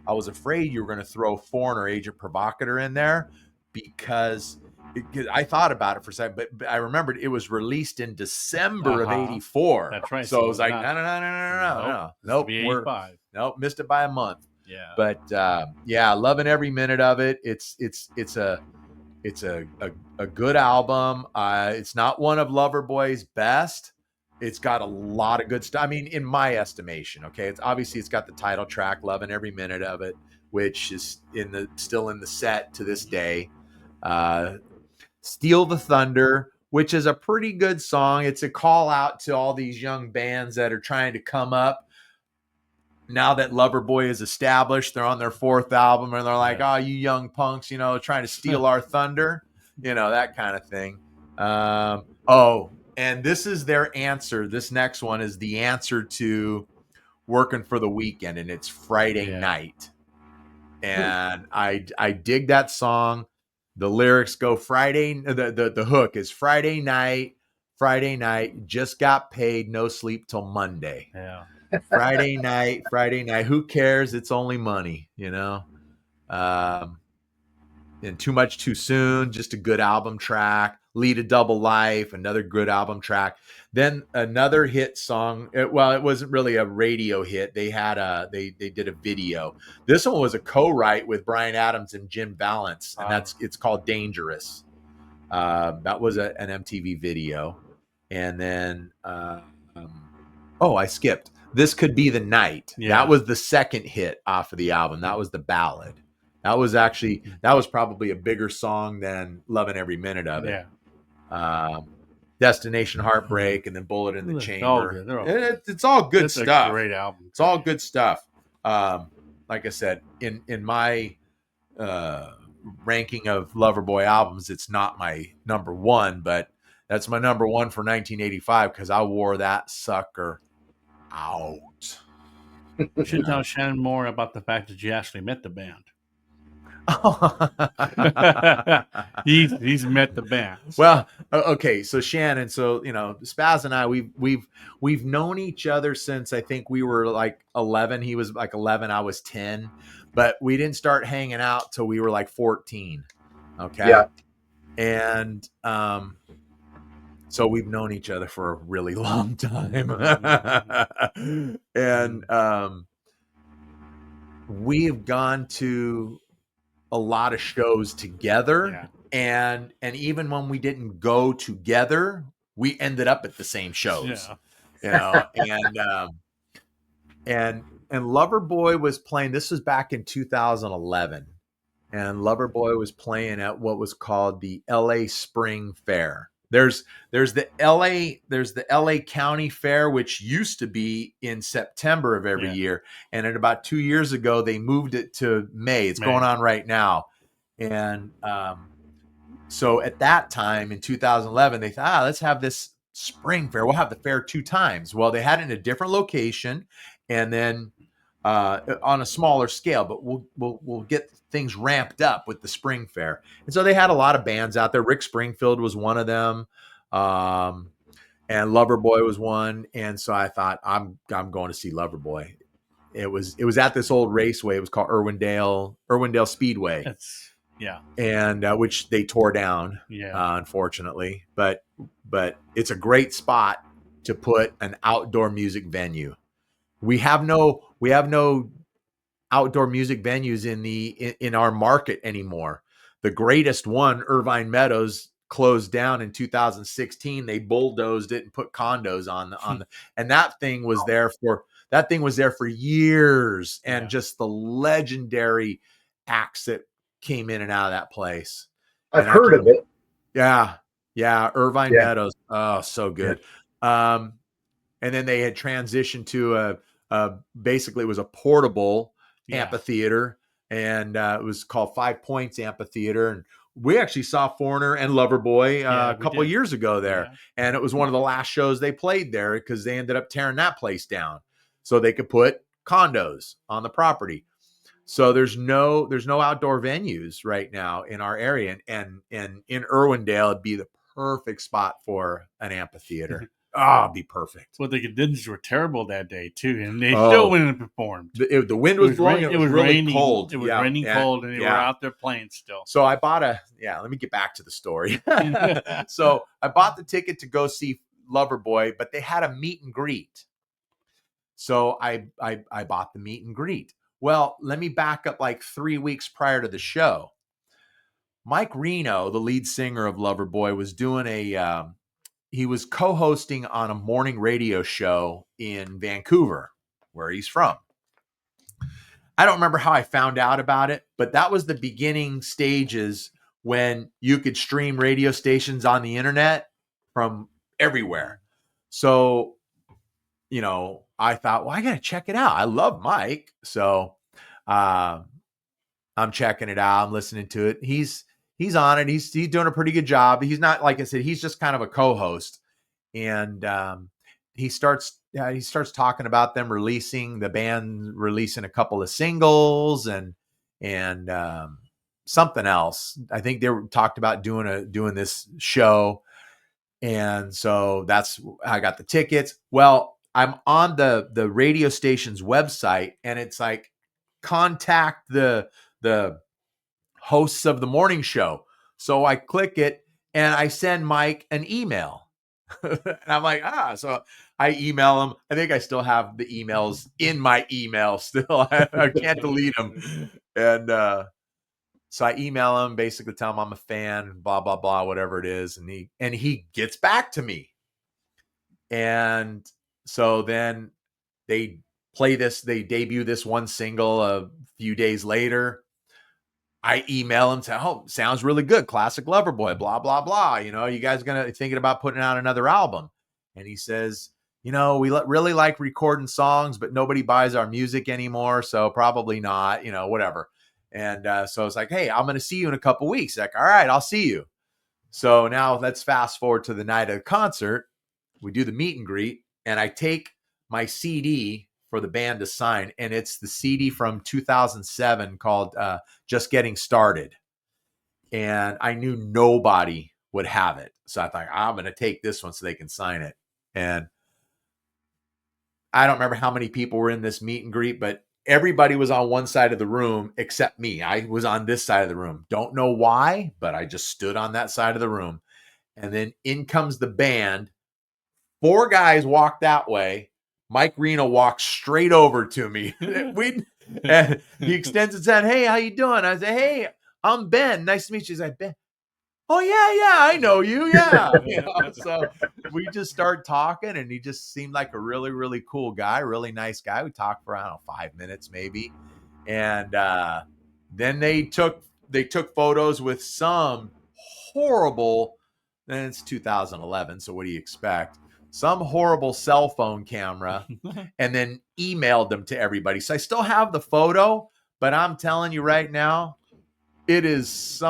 [SPEAKER 1] I was afraid you were going to throw Foreigner Agent Provocateur in there because I thought about it for a second, but I remembered it was released in December of '84.
[SPEAKER 2] That's right.
[SPEAKER 1] So I was like, no. Nope, missed it by a month.
[SPEAKER 2] Yeah.
[SPEAKER 1] But loving every minute of it. It's a good album. It's not one of Loverboy's best. It's got a lot of good stuff. I mean, in my estimation, okay. It's got the title track, loving every minute of it, which is still in the set to this day. Steal the Thunder, which is a pretty good song. It's a call out to all these young bands that are trying to come up. Now that Loverboy is established, they're on their fourth album, and they're like, "Oh, you young punks, trying to steal our thunder." that kind of thing. And this is their answer. This next one is the answer to Working for the Weekend, and it's Friday Night. And I dig that song. The lyrics go Friday. The hook is Friday night, just got paid, no sleep till Monday.
[SPEAKER 2] Yeah.
[SPEAKER 1] Friday night. Who cares? It's only money, And Too Much Too Soon, just a good album track. Lead a Double Life, another good album track. Then another hit song. It wasn't really a radio hit. They did a video. This one was a co-write with Bryan Adams and Jim Vallance, and it's called Dangerous. That was an MTV video. And then I skipped. This Could Be the Night.
[SPEAKER 2] Yeah.
[SPEAKER 1] That was the second hit off of the album. That was the ballad. That was probably a bigger song than Loving Every Minute of it.
[SPEAKER 2] Yeah.
[SPEAKER 1] Destination Heartbreak, and then Bullet in the Chamber. It's all good stuff.
[SPEAKER 2] It's a great album.
[SPEAKER 1] It's all good stuff. Like I said, in my ranking of Loverboy albums, it's not my number one, but that's my number one for 1985 because I wore that sucker out.
[SPEAKER 2] You should tell Shannon more about the fact that you actually met the band. he's met the band.
[SPEAKER 1] Well, okay, so Shannon, Spaz and I, we've known each other since I think we were like 11. He was like 11, I was 10, but we didn't start hanging out till we were like 14. Okay.
[SPEAKER 3] Yeah.
[SPEAKER 1] And so we've known each other for a really long time. And we've gone to a lot of shows together, and even when we didn't go together, we ended up at the same shows. And Loverboy was playing. This was back in 2011, and Loverboy was playing at what was called the LA Spring Fair. There's the LA County Fair, which used to be in September of every year. And about 2 years ago, they moved it to May. It's going on right now. And so at that time in 2011, they thought, let's have this spring fair. We'll have the fair 2 times. Well, they had it in a different location and then on a smaller scale, but we'll get things ramped up with the spring fair. And so they had a lot of bands out there. Rick Springfield was one of them. And Loverboy was one. And so I thought, I'm going to see Loverboy. It was at this old raceway. It was called Irwindale Speedway. And which they tore down, unfortunately. But it's a great spot to put an outdoor music venue. We have no outdoor music venues in our market anymore. The greatest one, Irvine Meadows, closed down in 2016. They bulldozed it and put condos on the and that thing was there for years, and just the legendary acts that came in and out of that place.
[SPEAKER 3] I've heard of it.
[SPEAKER 1] Yeah. Irvine Meadows. Oh, so good. And then they had transitioned to basically it was a portable amphitheater, and it was called 5 Points Amphitheater. And we actually saw Foreigner and Loverboy a couple of years ago there. And it was one of the last shows they played there because they ended up tearing that place down so they could put condos on the property. So there's no outdoor venues right now in our area, and in Irwindale, it'd be the perfect spot for an amphitheater. It'd be perfect.
[SPEAKER 2] Well, the conditions were terrible that day too, and they still went and performed.
[SPEAKER 1] The wind was blowing. It was really
[SPEAKER 2] raining,
[SPEAKER 1] cold.
[SPEAKER 2] It was raining cold, and they were out there playing still.
[SPEAKER 1] So I bought let me get back to the story. So I bought the ticket to go see Loverboy, but they had a meet and greet. So I bought the meet and greet. Well, let me back up like 3 weeks prior to the show. Mike Reno, the lead singer of Loverboy, was doing he was co-hosting on a morning radio show in Vancouver, where he's from. I don't remember how I found out about it, but that was the beginning stages when you could stream radio stations on the internet from everywhere. So, I thought, well, I got to check it out. I love Mike. So I'm checking it out. I'm listening to it. He's he's on it. He's doing a pretty good job. He's not, like I said, he's just kind of a co-host. And he starts talking about them releasing a couple of singles and something else. I think they talked about doing this show. And so that's how I got the tickets. Well, I'm on the radio station's website, and it's like, contact the hosts of the morning show. So I click it and I send Mike an email. And I'm like, so I email him. I think I still have the emails in my email still. I can't delete them. And so I email him, basically tell him I'm a fan, blah, blah, blah, whatever it is. And he gets back to me. And so then they debut this one single a few days later. I email him, say, oh, sounds really good. Classic Loverboy, blah, blah, blah. You guys thinking about putting out another album? And he says, we really like recording songs, but nobody buys our music anymore. So probably not, whatever. And so it's like, hey, I'm going to see you in a couple weeks. He's like, all right, I'll see you. So now let's fast forward to the night of the concert. We do the meet and greet, and I take my CD for the band to sign, and it's the CD from 2007 called Just Getting Started. And I knew nobody would have it. So I thought, I'm going to take this one so they can sign it. And I don't remember how many people were in this meet and greet, but everybody was on one side of the room except me. I was on this side of the room. Don't know why, but I just stood on that side of the room. And then in comes the band. 4 guys walked that way. Mike Reno walks straight over to me. And he extends his hand. Hey, how you doing? I say, hey, I'm Ben. Nice to meet you. He's like, Ben. Oh, yeah, I know you. Yeah. So we just start talking, and he just seemed like a really, really cool guy, really nice guy. We talked for, 5 minutes maybe. And then they took photos with some horrible, and it's 2011, so what do you expect? Some horrible cell phone camera, and then emailed them to everybody. So I still have the photo, but I'm telling you right now, it is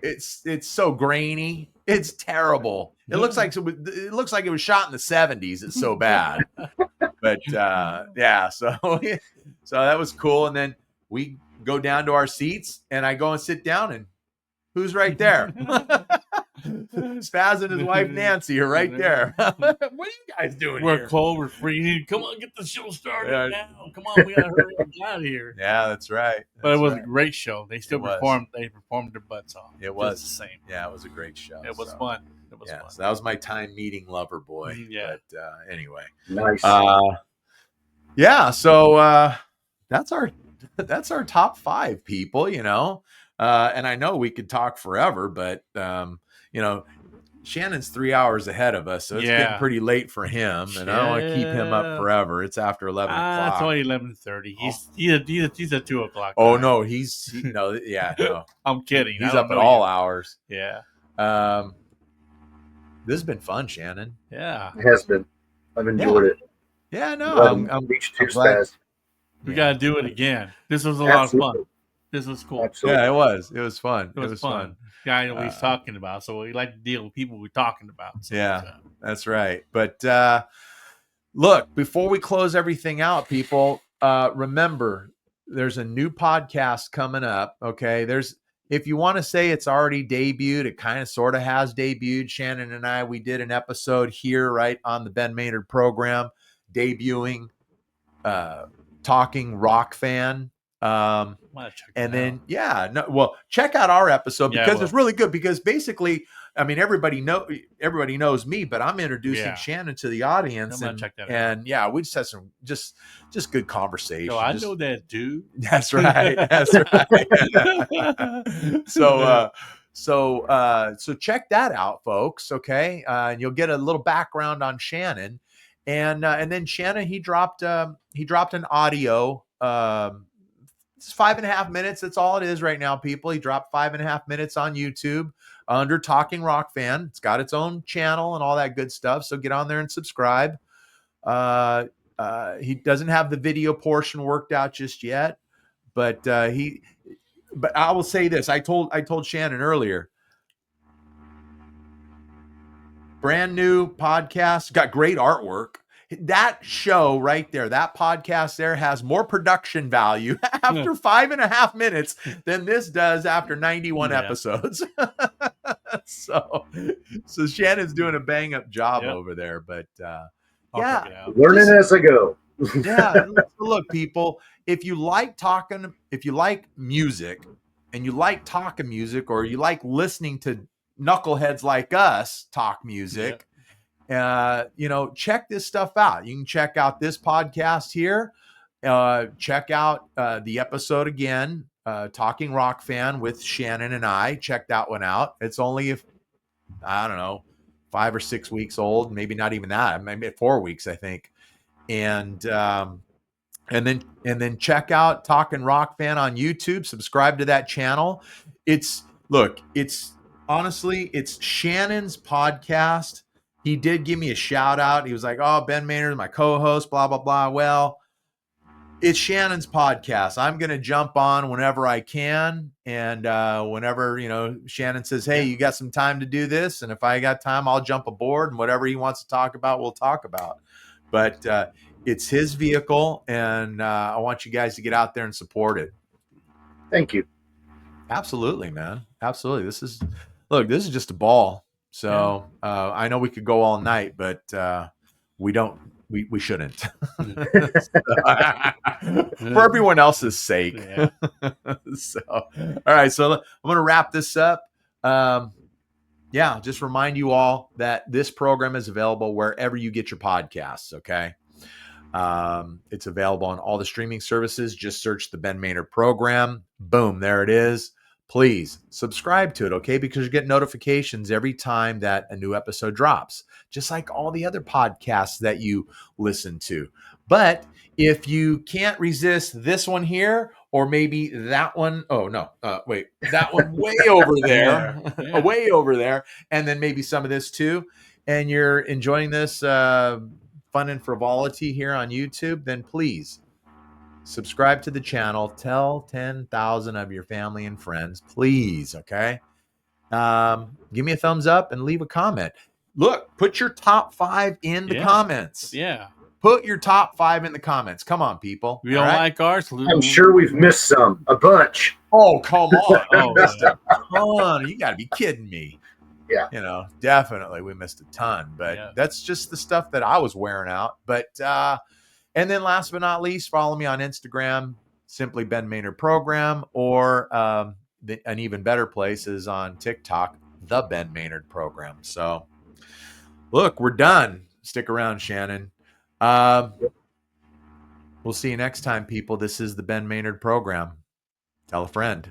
[SPEAKER 1] it's so grainy. It's terrible. It looks like it was shot in the 70s. It's so bad. But yeah, so that was cool. And then we go down to our seats, and I go and sit down, and who's right there? Spaz and his wife Nancy are right there. What are you guys doing here?
[SPEAKER 2] We're cold, we're freezing. Come on, get the show started now. Come on, we gotta hurry up and get out of here.
[SPEAKER 1] Yeah, that's right.
[SPEAKER 2] But it was a great show. They still performed. They performed their butts off.
[SPEAKER 1] It was
[SPEAKER 2] the same.
[SPEAKER 1] Yeah, it was a great show.
[SPEAKER 2] It was fun. It was fun.
[SPEAKER 1] So that was my time meeting Loverboy.
[SPEAKER 2] Yeah.
[SPEAKER 1] But anyway,
[SPEAKER 3] nice.
[SPEAKER 1] Yeah. So that's our top 5 people. And I know we could talk forever, but Shannon's 3 hours ahead of us, so it's getting pretty late for him, and I don't want to keep him up forever. It's after 11 o'clock.
[SPEAKER 2] It's only 11:30. He's at 2 o'clock.
[SPEAKER 1] Oh no, no.
[SPEAKER 2] I'm kidding.
[SPEAKER 1] He's up at all hours.
[SPEAKER 2] Yeah.
[SPEAKER 1] This has been fun, Shannon.
[SPEAKER 2] Yeah,
[SPEAKER 3] it has been. I've enjoyed it.
[SPEAKER 1] Yeah, no, I'm
[SPEAKER 3] Spaz.
[SPEAKER 2] We gotta do it again. This was a lot of fun. This was cool.
[SPEAKER 1] Absolutely. Yeah, it was. It was fun.
[SPEAKER 2] It was fun. Guy that he's talking about. So we like to deal with people we're talking about. So
[SPEAKER 1] that's right. But look, before we close everything out, people, remember there's a new podcast coming up. Okay. If you want to say it's already debuted, it kind of sort of has debuted. Shannon and I, we did an episode here right on the Ben Maynard program, debuting Talking Rock Fan. And then check out our episode because it's really good, because basically, I mean, everybody knows me, but I'm introducing Shannon to the audience, and we just had some just good conversation.
[SPEAKER 2] I know that dude.
[SPEAKER 1] That's right. So check that out, folks. Okay. And you'll get a little background on Shannon, and then Shannon, he dropped an audio, it's 5.5 minutes. That's all it is right now, people. He dropped 5.5 minutes on YouTube under Talking Rock Fan. It's got its own channel and all that good stuff. So get on there and subscribe. He doesn't have the video portion worked out just yet, but but I will say this. I told Shannon earlier. Brand new podcast, got great artwork. That show right there, that podcast there has more production value after 5.5 minutes than this does after 91 episodes. so Shannon's doing a bang up job over there, but
[SPEAKER 3] learning as I go.
[SPEAKER 1] Look, people, if you like music and you like talking music, or you like listening to knuckleheads like us talk music, check this stuff out. You can check out this podcast here. Check out the episode again, Talking Rock Fan with Shannon and I. Check that one out. It's only, 5 or 6 weeks old, maybe not even that, maybe 4 weeks, I think. And then check out Talking Rock Fan on YouTube. Subscribe to that channel. It's honestly Shannon's podcast. He did give me a shout out. He was like, "Oh, Ben Maynard is my co-host, blah, blah, blah." Well, it's Shannon's podcast. I'm going to jump on whenever I can. And whenever, Shannon says, "Hey, you got some time to do this?" And if I got time, I'll jump aboard, and whatever he wants to talk about, we'll talk about. But it's his vehicle, and I want you guys to get out there and support it.
[SPEAKER 3] Thank you.
[SPEAKER 1] Absolutely, man. Absolutely. This is just a ball. So I know we could go all night, but we shouldn't. For everyone else's sake. So, all right. So I'm going to wrap this up. Just remind you all that this program is available wherever you get your podcasts. Okay. It's available on all the streaming services. Just search the Ben Maynard program. Boom. There it is. Please subscribe to it, okay? Because you get notifications every time that a new episode drops, just like all the other podcasts that you listen to. But if you can't resist this one here, or maybe that one, that one way over there, way over there, and then maybe some of this too, and you're enjoying this fun and frivolity here on YouTube, then please subscribe to the channel. Tell 10,000 of your family and friends, please. Okay. Give me a thumbs up and leave a comment. Look, put your top 5 in the comments.
[SPEAKER 2] Yeah.
[SPEAKER 1] Put your top 5 in the comments. Come on, people.
[SPEAKER 2] We don't like ours.
[SPEAKER 3] I'm sure we've missed a bunch.
[SPEAKER 1] Oh, come on. We missed a ton. You got to be kidding me.
[SPEAKER 3] Yeah.
[SPEAKER 1] Definitely we missed a ton, but that's just the stuff that I was wearing out. But, and then last but not least, follow me on Instagram, simply Ben Maynard Program, or an even better place is on TikTok, the Ben Maynard Program. So look, we're done. Stick around, Shannon. We'll see you next time, people. This is the Ben Maynard Program. Tell a friend.